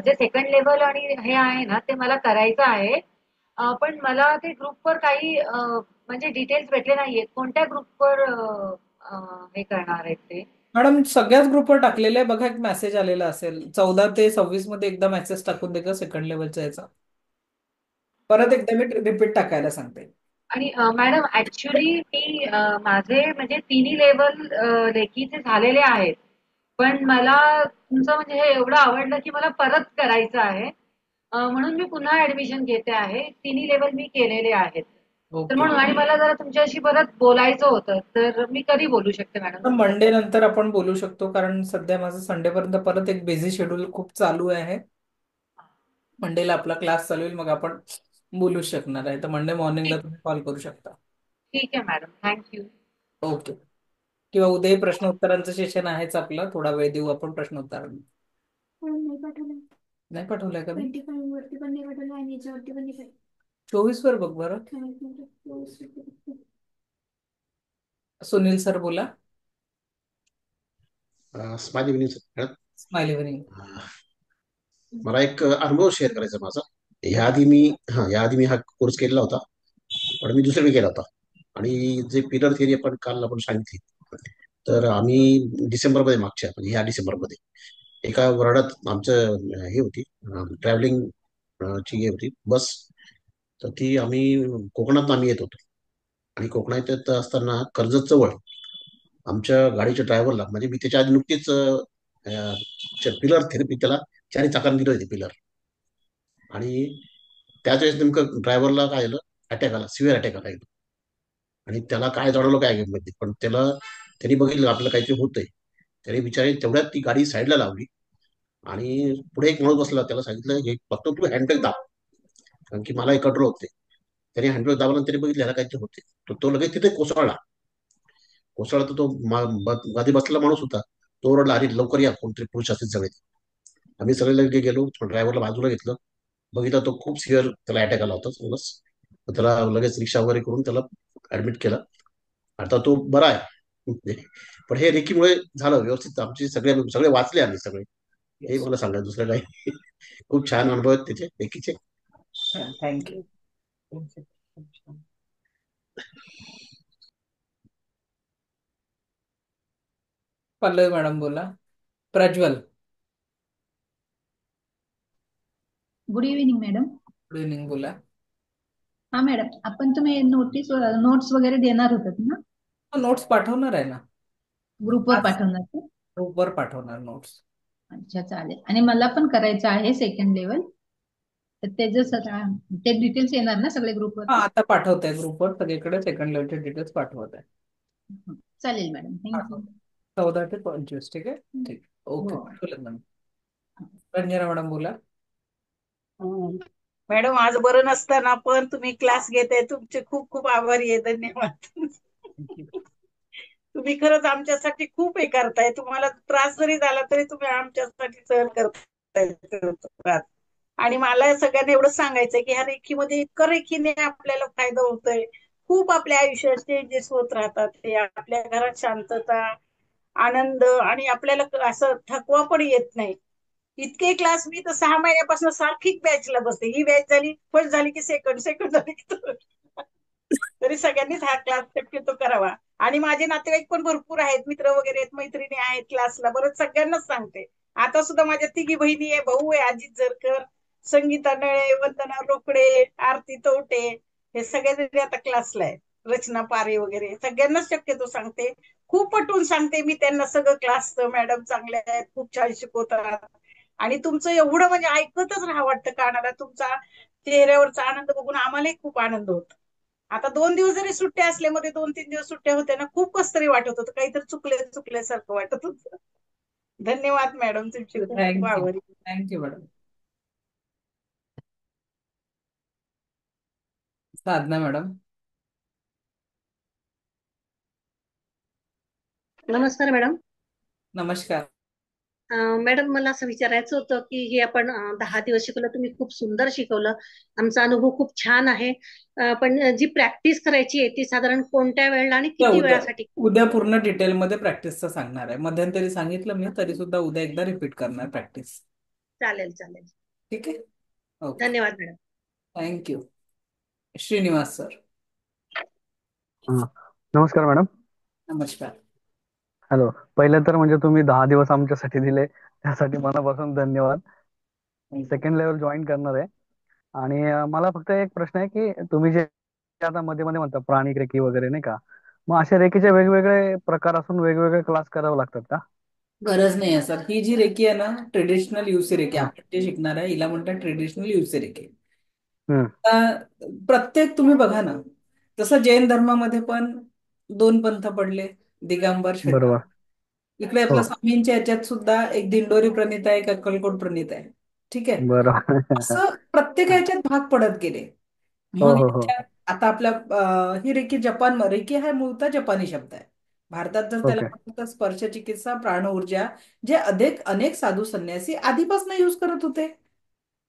जे सेकंड लेवल आणि हे आहे ना, ते मला करायचं आहे. पण मला ते ग्रुपवर काही म्हणजे डिटेल्स भेटले नाहीयेत. कोणत्या ग्रुपवर हे करणार आहेत ते? मॅडम सगळ्याच ग्रुपवर टाकलेलं आहे बघा, एक मेसेज आलेला असेल 14 ते 26 मध्ये, एकदा मेसेज टाकून दे का सेकंड लेवलचा याचा. परत एकदा मी रिपीट टाकायला सांगते. आणि मॅडम ऍक्च्युली मी माझे म्हणजे तिन्ही लेवल लेखीचे झालेले आहेत. पण मला तुमचं म्हणजे हे एवढं आवडलं की मला परत करायचं आहे. म्हणून मी पुन्हा ऍडमिशन घेते आहे. तिन्ही लेवल मी केलेले आहेत. तर ओके. म्हणून आणि मला जरा तुमच्याशी परत बोलायचं होतं. तर मी कधी बोलू शकते मॅडम तर तुमच्याशी? मंडे नंतर आपण बोलू शकतो, कारण सध्या माझं संडे पर्यंत परत एक बिझी शेड्यूल खूप चालू आहे. मंडेला आपला क्लास चालू होईल, मग आपण बोलू शकणार आहे. तर मंडे मॉर्निंगला ठीक तुम्ही कॉल करू शकता. ठीक आहे मॅडम, थँक्यू. ओके. किंवा उद्याही प्रश्न उत्तरांचं सेशन आहेच आपलं, थोडा वेळ देऊ आपण प्रश्न उत्तरांना. नाही पाठवलं. नाही पाठवलंय का मी? 25 वरती पण नाही पाठवलं आणि याच्यावरती पण नाही 24 वर बघ बरं. पाठवलं. सुनील सर बोला. Smile evening sir. Smile evening. मला एक अनुभव शेअर करायचा आहे माझा. याआधी मी हा कोर्स केलेला होता, पण मी दुसरीकडे केला होता. आणि जे पिलर थिअरी आपण काल सांगितली, तर आम्ही डिसेंबरमध्ये, मागच्या म्हणजे ह्या डिसेंबरमध्ये एका वराडात आमचं हे होती, ट्रॅव्हलिंग ची हे होती बस. तर ती आम्ही कोकणात आम्ही येत होतो. आणि कोकणात येत असताना कर्जत जवळ आमच्या गाडीच्या ड्रायव्हरला, म्हणजे मी त्याच्या आधी नुकतीच पिलर थेरपी त्याला 4 चाकांनी दिलं होते पिलर. आणि त्याच वेळेस नेमकं ड्रायव्हरला काय झालं, अटॅक आला, सिव्हिअर अटॅक आला एकदम. आणि त्याला काय जाणवलं काय माहिती, पण त्यांनी बघितलं आपलं काहीतरी होतंय. त्याने बिचारे तेवढ्यात ती गाडी साईडला लावली. आणि पुढे एक माणूस बसला, त्याला सांगितलं हे फक्त तू हँडब्रेक दाब, कारण की मला हे कंट्रोल होते. त्याने हँडब्रेक दाबला आणि त्याने बघितलं ह्याला काहीतरी होते. तो लगेच तिथे कोसळला. कोसळला तर तो गादी बसलेला माणूस होता. तो ओरडला, अरे लवकर या, कोणतरी पुरुष असतील सगळे. आम्ही सगळे लगेच गेलो, ड्रायव्हरला बाजूला घेतलं. बघितलं तो खूप सिव्हिअर त्याला अटॅक आला होता बस. त्याला लगेच रिक्षा वगैरे करून त्याला ऍडमिट केलं. आता तो बरा आहे. पण हे रेकीमुळे झालं व्यवस्थित, आमचे सगळे सगळे वाचले आम्ही सगळे. हे मला सांगा, दुसरं काही. खूप छान अनुभव आहेत त्याचे रेकीचे. थँक्यू. पल्लवी मॅडम बोला. Prajwal. Good evening madam. Good evening बोला. हा मॅडम, तुम्ही नोट्स वगैरे देणार होतात ना? नोट्स पाठवणार आहे ना, ग्रुपवर पाठवणार का? ग्रुपवर पाठवणार नोट्स. अच्छा चालेल. आणि मला पण करायचं आहे सेकंड लेवल, तर ते डिटेल्स येणार ना सगळे ग्रुपवर? आता पाठवत आहे ग्रुपवर सगळीकडे, सेकंड लेवलचे डिटेल्स पाठवत आहे. चालेल मॅडम, थँक्यू. 14 ते 25. ठीक आहे, ठीक. ओके. रंजना मॅडम बोला. मॅडम, आज बरं नसताना पण तुम्ही क्लास घेताय, तुमचे खूप खूप आभारी आहे. धन्यवाद. तुम्ही खरंच आमच्यासाठी खूप हे करताय. तुम्हाला त्रास जरी झाला तरी तुम्ही आमच्यासाठी सहन करताय. आणि मला सगळ्यांना एवढं सांगायचंय की ह्या रेखीमध्ये इतकं रेखीने आपल्याला फायदा होतोय. खूप आपल्या आयुष्यात चेंजेस होत राहतात. ते आपल्या घरात शांतता, आनंद, आणि आपल्याला असं थकवा पण येत नाही. इतके क्लास, मी तर 6 महिन्यापासून सारखी बॅचला बसते. ही बॅच झाली, फर्स्ट झाली की सेकंड, सेकंड झाली की third. तरी सगळ्यांनीच हा क्लास शक्यतो करावा. आणि माझे नातेवाईक पण भरपूर आहेत, मित्र वगैरे आहेत, मैत्रिणी आहेत क्लासला. बरं, सगळ्यांनाच सांगते. आता सुद्धा माझ्या 3 बहिणी आहे, भाऊ आहे, अजित जरकर, संगीता नळे, वंदना रोकडे, आरती तवटे, हे सगळे जरी आता क्लासला आहे. रचना पारे वगैरे सगळ्यांनाच शक्यतो सांगते. खूप पटवून सांगते मी त्यांना सगळं क्लासचं. मॅडम चांगल्या आहेत, खूप छान शिकवतात. आणि तुमचं एवढं म्हणजे ऐकतच राहा वाटतं कानाला. तुमचा चेहऱ्यावरचा आनंद बघून आम्हालाही खूप आनंद होतो. आता 2 दिवस जरी सुट्ट्या असल्यामध्ये 2-3 दिवस सुट्ट्या होत्या ना, खूप कस तरी वाटत होतं, काहीतरी चुकल्यासारखं वाटत होतं. धन्यवाद मॅडम, तुमची खूप खूप थँक्यू. आभारी. Thank you madam. साधना मॅडम. नमस्कार मॅडम. नमस्कार मॅडम, मला असं विचारायचं होतं की हे आपण 10 दिवस शिकवलं, तुम्ही खूप सुंदर शिकवलं. आमचा अनुभव खूप छान आहे. पण जी प्रॅक्टिस करायची आहे ती साधारण कोणत्या वेळेला आणि किती उद्या वेळासाठी? उद्या पूर्ण डिटेलमध्ये प्रॅक्टिसचं सांगणार आहे. मध्यंतरी सांगितलं मी, तरी सुद्धा उद्या एकदा रिपीट करणार प्रॅक्टिस. चालेल चालेल. ठीक आहे, ओके. धन्यवाद मॅडम. थँक्यू. श्रीनिवास सर. नमस्कार मॅडम. नमस्कार. हॅलो. पहिलं तर म्हणजे तुम्ही 10 दिवस आमच्यासाठी दिले, त्यासाठी मनापासून धन्यवाद. सेकंड लेवल जॉईन करणार आहे. आणि मला फक्त एक प्रश्न आहे की तुम्ही जे आता मध्ये मध्ये म्हणता प्राणिक रेकी वगैरे, नाही का, मग अशा रेकीचे वेगवेगळे प्रकार असून वेगवेगळे क्लास करावे लागतात का? गरज नाही आहे सर. ही जी रेकी आहे ना, ट्रेडिशनल युसी रेकी हं, आपण जे शिकणार आहे, हिला म्हणतात ट्रेडिशनल युसी रेकी. हं, प्रत्येक तुम्ही बघा ना, जसं जैन धर्मामध्ये पण 2 पंथ पडले, दिगंबर श्वेतांबर. बरोबर. इकडे हो, आपल्या स्वामींच्या याच्यात सुद्धा एक दिंडोरी प्रणीत आहे, एक अक्कलकोट प्रणीत आहे. ठीक आहे, बरोबर. असं प्रत्येक याच्यात भाग पडत गेले. हो मग हो हो. याच्यात आता आपल्या ही रेकी रेकी हा मूळचा जपानी शब्द आहे. भारतात जर त्याला ओके. म्हटलं तर स्पर्श चिकित्सा, प्राण ऊर्जा, जे अनेक अनेक साधू संन्यासी आधीपासून युज करत होते. हो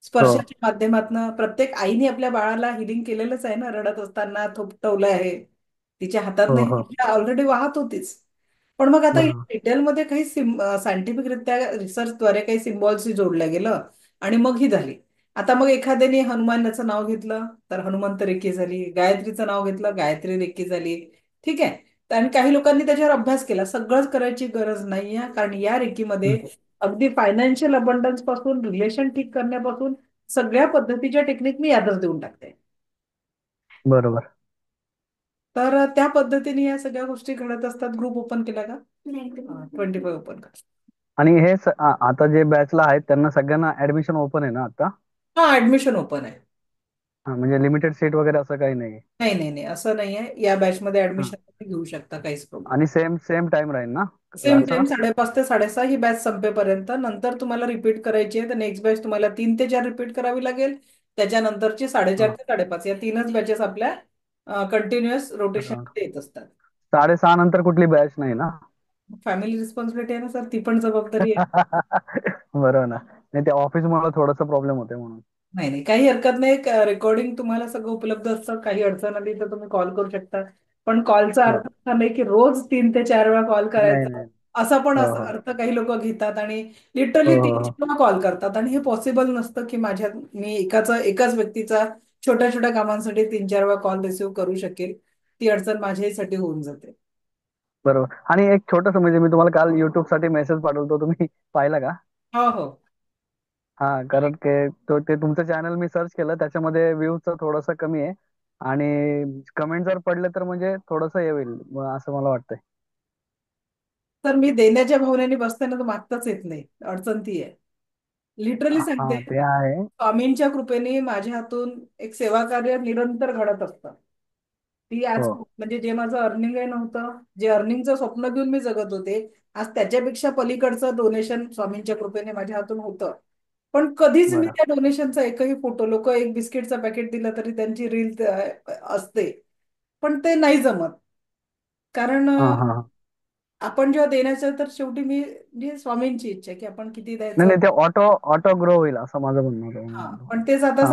स्पर्शाच्या माध्यमातून प्रत्येक आईने आपल्या बाळाला हिलिंग केलेलंच आहे ना. रडत असताना थोपटवलं आहे, तिच्या हातात हो हो. ऑलरेडी वाहत होतीच. पण मग आता बरोबर. डिटेलमध्ये काही सायंटिफिकरित्या रिसर्चद्वारे काही सिम्बॉल्स जोडल्या गेलं आणि मग ही झाली. आता मग एखाद्याने हनुमानाचं नाव घेतलं तर हनुमंत रेकी झाली, गायत्रीचं नाव घेतलं गायत्री रेकी झाली. ठीक आहे. आणि काही लोकांनी त्याच्यावर अभ्यास केला. सगळंच करायची गरज नाही आहे, कारण या रेकीमध्ये हं, अगदी फायनान्शियल अबंडन्स पासून रिलेशन ठीक करण्यापासून सगळ्या पद्धतीच्या टेक्निक मी यातच देऊन टाकते. बरोबर. तर त्या पद्धतीने या सगळ्या गोष्टी घडत असतात. ग्रुप ओपन केला का? नाही 25 ओपन करा. आणि हे आता जे बॅचला आहेत त्यांना सगळ्यांना ऍडमिशन ओपन आहे ना आता? हा, ऍडमिशन ओपन आहे. हा, म्हणजे लिमिटेड सीट वगैरे असं काही नाही? नाही नाही नाही, असं नाही आहे. या बॅच मध्ये हा. ऍडमिशन घेऊ शकता, काहीच प्रॉब्लेम. आणि सेम सेम टाइम राहील ना सेम क्लासचा? टाइम 5:30 ते 6:30 ही बॅच संपेपर्यंत. नंतर तुम्हाला रिपीट करायची आहे तर नेक्स्ट बॅच तुम्हाला 3 ते 4 रिपीट करावी लागेल. त्याच्यानंतरची 4:30 ते 5:30 या 3च बॅचेस आपल्या कंटिन्युअस रोटेशन मध्ये येत असतात. 6:30 नंतर कुठली बॅच नाही ना? फॅमिली रिस्पॉन्सिबिलिटी आहे ना सर, ती पण जबाबदारी आहे. बरोबर ना. नाही, ते ऑफिस मला थोडासा प्रॉब्लेम होते म्हणून. नाही नाही, काही हरकत नाही. रेकॉर्डिंग तुम्हाला सगळं उपलब्ध असतं. काही अडचण आली तर तुम्ही कॉल करू शकता. पण कॉलचा हो. अर्थ असा नाही की रोज 3 ते 4 वेळा कॉल नाही करायचा, नाही. असा पण हो असा हो अर्थ काही लोक घेतात आणि हो लिटरली हो 300 वेळा कॉल करतात. आणि हे पॉसिबल नसतं की मी एकाच व्यक्तीचा छोट्या छोट्या कामांसाठी 3-4 वेळा कॉल रिसिव्ह करू शकेल. ती अडचण माझ्यासाठी होऊन जाते. बरोबर. आणि एक छोटस, म्हणजे मी तुम्हाला काल युट्यूब साठी मेसेज पाठवतो, तुम्ही पाहिला का? हो हो. हा, कारण ते तुमचं चॅनल मी सर्च केलं, त्याच्यामध्ये व्ह्यूज थोडंसं कमी आहे आणि कमेंट जर पडले तर म्हणजे थोडंसं हे होईल असं मला वाटतंय. तर मी देण्याच्या भावनेने बसते ना, तर मागताच येत नाही. अडचण ती आहे. लिटरली हा, सांगते, ते आहे. स्वामींच्या कृपेने माझ्या हातून एक सेवा कार्य निरंतर घडत असतं. ती आज हो. म्हणजे जे माझं अर्निंग आहे नव्हतं, जे अर्निंगचं स्वप्न घेऊन मी जगत होते, आज त्याच्यापेक्षा पलीकडचं डोनेशन स्वामींच्या कृपेने माझ्या हातून होतं. पण कधीच मी बरं. त्या डोनेशनचा एकही फोटो, लोक एक बिस्किटचं पॅकेट दिलं तरी त्यांची रील असते, पण ते नाही जमत. कारण हा हा हा. आपण जेव्हा देण्याचं, तर शेवटी जी स्वामींची इच्छा आहे की आपण किती नाही द्यायचं. नाही, ते ऑटो ऑटो ग्रो होईल असं माझं म्हणणं होतं हा, म्हणून. पण तेच आता हा.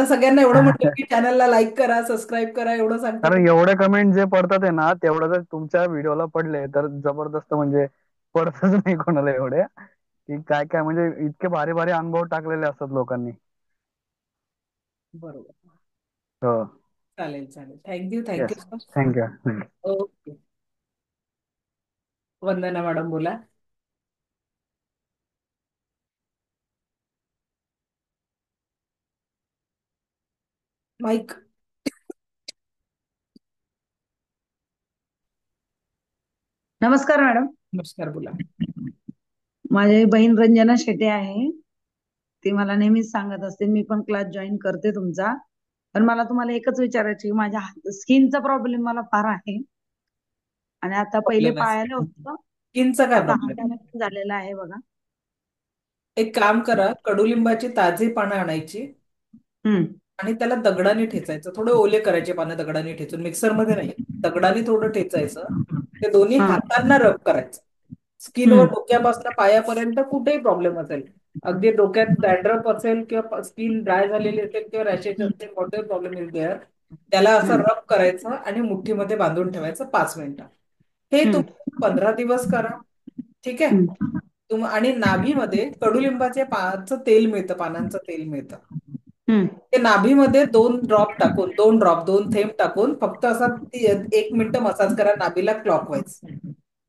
सगळ्यांना एवढं म्हटलं की चॅनलला लाईक करा, सबस्क्राईब करा, एवढं सांगते तर कारण एवढे कमेंट जे पडतात आहे ना, तेवढं जर तुमच्या व्हिडिओला पडले तर जबरदस्त, म्हणजे पडतच नाही कोणाला एवढे, की काय काय, म्हणजे इतके भारी भारी अनुभव टाकलेले असतात लोकांनी. बरोबर. हो. चालेल चालेल, thank you thank you yes. Sir. Thank you. Okay. Vandana madam बोला. माईक. नमस्कार मॅडम. नमस्कार, बोला. माझी बहीण रंजना शेटे आहे. ती मला नेहमीच सांगत असते, मी पण क्लास जॉईन करते तुमचा. पण मला तुम्हाला एकच विचारायची, माझ्या स्किनचा प्रॉब्लेम मला फार आहे. आणि आता पहिले प्रॉब्लेम आहे पायाला होतं, स्किनचा काय आता प्रॉब्लेम? हाताला पण झालेला आहे बघा. एक काम करा, कडुलिंबाची ताजी पानं आणायची हम्म आणि त्याला दगडाने ठेचायचं. थोडे ओले करायचे पानं दगडाने ठेचून, मिक्सरमध्ये नाही, दगडाने थोडं ठेचायचं. ते दोन्ही हा हातांना रब करायचं. स्किनवर, हम्म डोक्यापासून पायापर्यंत कुठेही प्रॉब्लेम असेल, अगदी डोक्यात डॅन्ड्रफ असेल किंवा स्किन ड्राय झालेली असेल किंवा रॅशेस हम्म असतील, वॉटर प्रॉब्लेम इज देअर, त्याला असं हम्म रब करायचं आणि मुठ्ठीमध्ये बांधून ठेवायचं 5 मिनिटं. हे हम्म तुम्ही 15 दिवस करा. ठीक आहे. हम्म आणि नाभीमध्ये कडुलिंबाचे पानाचं तेल मिळतं, पानांचं तेल मिळतं. हम्म. ते नाभीमध्ये 2 थेंब टाकून फक्त असा 1 मिनिट मसाज करा नाभीला क्लॉकवाईज,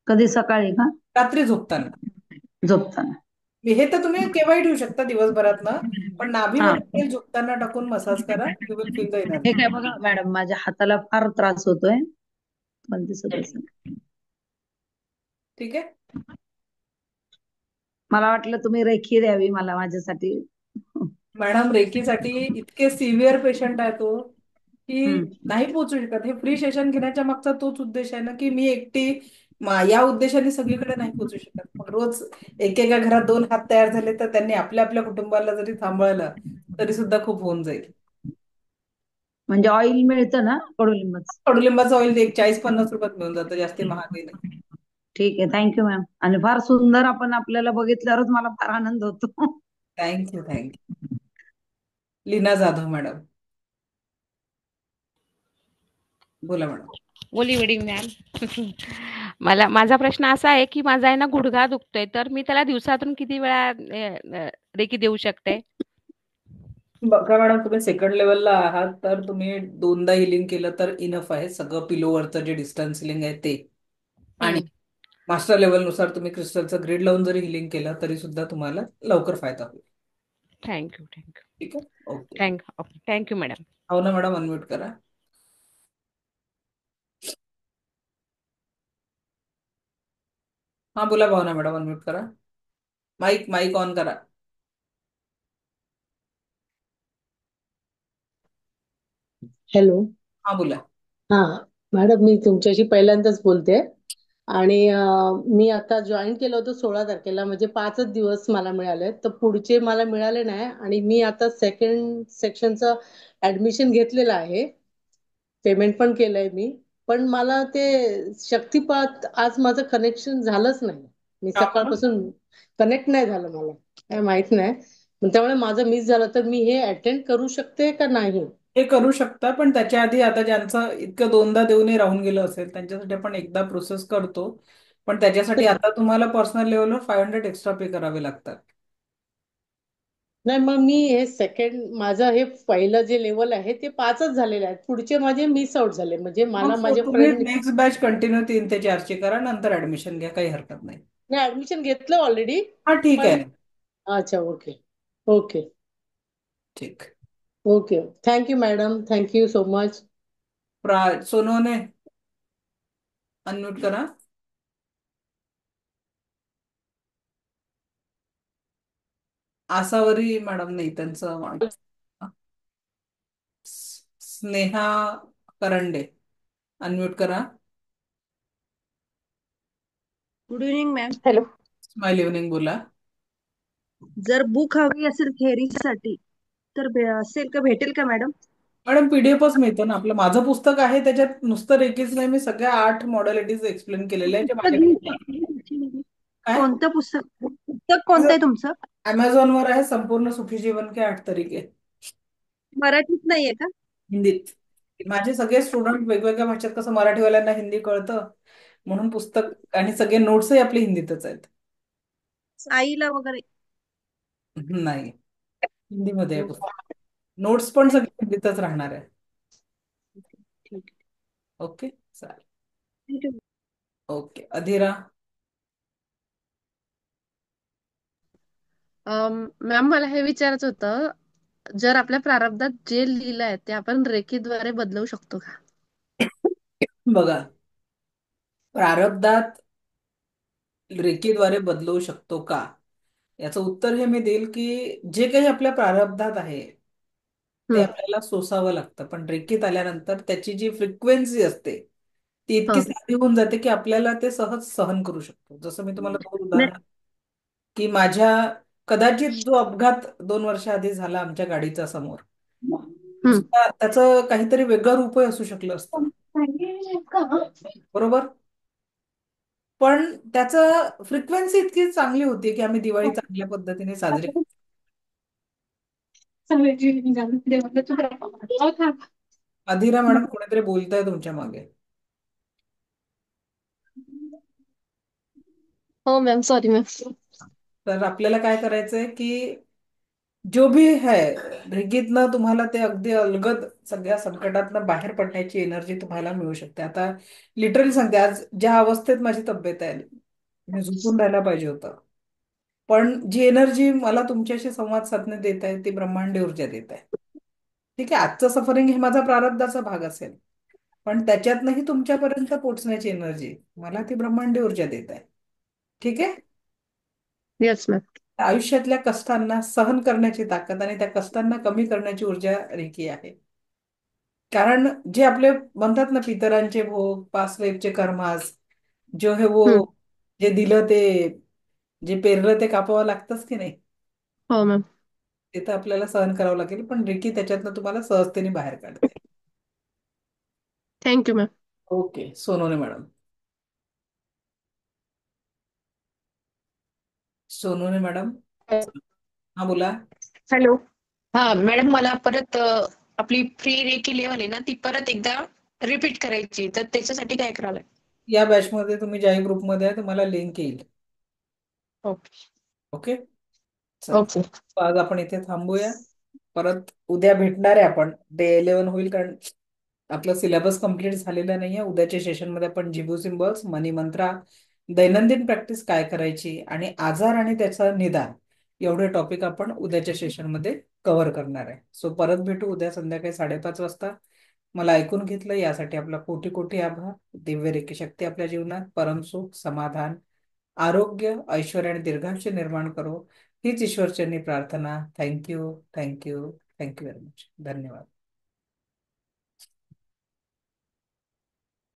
कधी सकाळी का? रात्री झोपताना. झोपताना. हे तर तुम्ही केव्हाही ठेवू शकता दिवसभरात ना, पण हा, नाभीमध्ये तेल झोपताना टाकून मसाज करा. यू विल फील द हे एनर्जी. काय बघा मॅडम, माझ्या हाताला फार त्रास होतोय, पण दिसत असं. ठीक आहे. मला वाटलं तुम्ही रेखी द्यावी मला माझ्यासाठी. मॅडम, रेकीसाठी इतके सिव्हिअर पेशंट आहे तो की हम्म. नाही पोहोचू शकत. हे फ्री सेशन घेण्याच्या मागचा तोच उद्देश आहे ना, की मी एकटी या उद्देशाने सगळीकडे नाही पोहोचू शकत. मग रोज एकेका घरात 2 हात तयार झाले तर त्यांनी आपल्या आपल्या कुटुंबाला जरी सांभाळलं तरी सुद्धा खूप होऊन जाईल. म्हणजे ऑइल मिळतं ना कडुलिंबाचं? कडुलिंबाचं ऑइल एक 40-50 रुपयात मिळून जातं, जास्ती महागही नाही. ठीक आहे, थँक्यू मॅम. आणि फार सुंदर, आपण आपल्याला बघितल्यावरच मला फार आनंद होतो. थँक्यू. लीना जाधव मॅडम, बोला मॅडम. Good evening ma'am. माझा प्रश्न असा आहे की माझा आहे ना गुडघा दुखतोय, तर मी त्याला दिवसातून किती वेळा रेकी देऊ शकते? बघा मॅडम, तुम्ही सेकंड लेवलला आहात तर तुम्ही 2दा हिलिंग केलं तर इनफ आहे. सगळं पिलोवरचं जे डिस्टन्स हिलिंग आहे ते. आणि हम्म. मास्टर लेवलनुसार तुम्ही क्रिस्टलचं ग्रीड लावून जरी हिलिंग केलं तरी सुद्धा तुम्हाला लवकर फायदा होईल. थँक्यू थँक्यू ठीक आहे, ओके. Thank you madam. हो ना मॅडम, अनम्यूट करा. हा बोला भावना मॅडम, अनम्यूट करा. माईक माईक ऑन करा. हॅलो. हा बोला. हा मॅडम, मी तुमच्याशी पहिल्यांदाच बोलते आणि मी आता जॉईन केलं होतं 16 तारखेला, म्हणजे 5च दिवस मला मिळाले, तर पुढचे मला मिळाले नाही आणि मी आता सेकंड सेक्शनचं ऍडमिशन घेतलेलं आहे, पेमेंट पण केलंय मी, पण मला ते शक्तिपात आज माझं कनेक्शन झालंच नाही. मी का बरं? सकाळपासून कनेक्ट नाही झालं, मला काय माहित नाही, पण त्यामुळे माझं मिस झालं. तर मी हे अटेंड करू शकते का नाही? हे करू शकता, पण त्याच्या आधी आता ज्यांचं इतकं दोनदा देऊनही राहून गेलं असेल त्यांच्यासाठी आपण एकदा प्रोसेस करतो. पण त्याच्यासाठी आता तुम्हाला पर्सनल लेवलवर 500 एक्स्ट्रा पे करावे लागतात. नाही, मग मी हे सेकंड, माझं हे पहिलं जे लेवल आहे ते 5च झालेले आहेत, पुढचे माझे मिस आउट झाले. म्हणजे मग मला माझे तुम्ही फ्रेंड, नेक्स्ट बॅच कंटिन्यू 3 ते 4 करा, नंतर ऍडमिशन घ्या, काही हरकत नाही. नाही ऍडमिशन घेतलं ऑलरेडी. हा ठीक पण आहे. अच्छा, ओके ओके ठीक. Okay. Thank you madam, thank you so much. सोनूने अनम्यूट करा. आसावरी मॅडम नाही, त्यांचं स्नेहा करंडे, अनम्यूट करा. Good evening ma'am. Hello. Smile evening, बोला. जर बुक हवी असेल थेअरीसाठी तर असेल का, भेटेल का मॅडम? मॅडम पीडीएफच मिळतं ना आपलं. माझं पुस्तक आहे, त्याच्यात नुसतं रेकीच नाही, मी सगळ्या 8 मॉडॅलिटीज एक्सप्लेन केलेल्या आहे, जे पुस्तक घेऊ माझ्याकडे. शकते? काय कोणतं पुस्तक कोणतं आहे तुमचं? अमेझॉनवर आहे, संपूर्ण सुखी जीवन के 8 तरीके. मराठीत नाहीये का? हिंदीत. माझे सगळे स्टुडंट वेगवेगळ्या भाषेत, कसं मराठीवाल्यांना हिंदी कळतं म्हणून पुस्तक आणि सगळे नोट्सही आपले हिंदीतच आहेत. आईला वगैरे नाही, हिंदीमध्ये आहे पुस्तक. नोट्स पण सगळे हिंदीतच राहणार आहे. ठीक. ओके, चालेल. थँक्यू. ओके, अधीरा. मॅम, मला हे विचारायचं होतं, जर आपल्या प्रारब्धात जे लिहिलं आहे ते आपण रेखीद्वारे बदलवू शकतो का? बघा, प्रारब्धात रेकीद्वारे बदलवू शकतो का, याचं उत्तर हे मी देईल की जे काही आपल्या प्रारब्धात आहे ते आपल्याला सोसावं लागतं, पण रेकीत आल्यानंतर त्याची जी फ्रिक्वेन्सी असते ती इतकी साधी होऊन जाते की आपल्याला ते सहज सहन करू शकतो. जसं मी तुम्हाला 2 उदाहरण, की माझ्या कदाचित जो अपघात 2 वर्ष आधी झाला आमच्या गाडीचा समोर, त्याचं काहीतरी वेगळं रूपही असू शकलं असतं, बरोबर, पण त्याचं फ्रिक्वेन्सी इतकी चांगली होती की आम्ही दिवाळी चांगल्या पद्धतीने साजरी केली. अधीरा मॅडम, कोणीतरी बोलताय तुमच्या मागे. हो मॅम, सॉरी मॅम. तर आपल्याला काय करायचंय की जो भी है, रेकीतनं तुम्हाला ते अगदी अलगद सगळ्या संकटातनं बाहेर पडण्याची एनर्जी तुम्हाला मिळू शकते. आता लिटरली सांगते, आज ज्या अवस्थेत माझी तब्येत आहे, मी झोपून राहायला पाहिजे होतं, पण जी एनर्जी मला तुमच्याशी संवाद साधण्यात देत आहे ती ब्रह्मांडी ऊर्जा देत आहे. ठीक आहे, आजचं सफरिंग हे माझा प्रारब्धाचा भाग असेल, पण त्याच्यातनंही तुमच्यापर्यंत पोहोचण्याची एनर्जी मला ती ब्रह्मांडी ऊर्जा देत आहे. ठीक आहे. Yes ma'am. आयुष्यातल्या कष्टांना सहन करण्याची ताकद आणि त्या कष्टांना कमी करण्याची ऊर्जा रेकी आहे. कारण जे आपले म्हणतात ना, पितरांचे भोग, पास्ट लाईफचे कर्मास, जो है वो, जे दिलं ते, जे पेरलं ते कापावं लागतंच की नाही, हो मॅम. ते तर आपल्याला सहन करावं लागेल, पण रेकी त्याच्यातनं तुम्हाला सहजतेने बाहेर काढते. Thank you ma'am. Okay, Sonone madam. सोनूने मॅडम, हा बोला. हॅलो. हा मॅडम, मला परत आपली फ्री रेकी लेवल आहे ना, ती परत एकदा रिपीट करायची, तर त्याच्यासाठी काय करावं लागेल? या बॅचमध्ये तुम्ही ज्याही ग्रुपमध्ये आहे तुम्हाला लिंक येईल. ओके ओके, चल ओके. आज आपण इथे थांबूया. परत उद्या भेटणार आहे आपण, डे 11 होईल, कारण आपलं सिलेबस कम्प्लीट झालेला नाहीये. उद्याच्या सेशनमध्ये आपण जिबू सिम्बॉल्स, मनी मंत्रा, दैनंदिन प्रॅक्टिस काय करायची आणि आजार आणि त्याचा निदान एवढे टॉपिक आपण उद्याच्या सेशनमध्ये कव्हर करणार आहे. सो परत भेटू उद्या संध्याकाळी 5:30 वाजता. मला ऐकून घेतलं यासाठी आपला कोटी कोटी आभार. दिव्य रेखी शक्ती आपल्या जीवनात परमसुख, समाधान, आरोग्य, ऐश्वर्य आणि दीर्घायुष्य निर्माण करो हीच ईश्वरचरणी प्रार्थना. Thank you, thank you, thank you very much. धन्यवाद.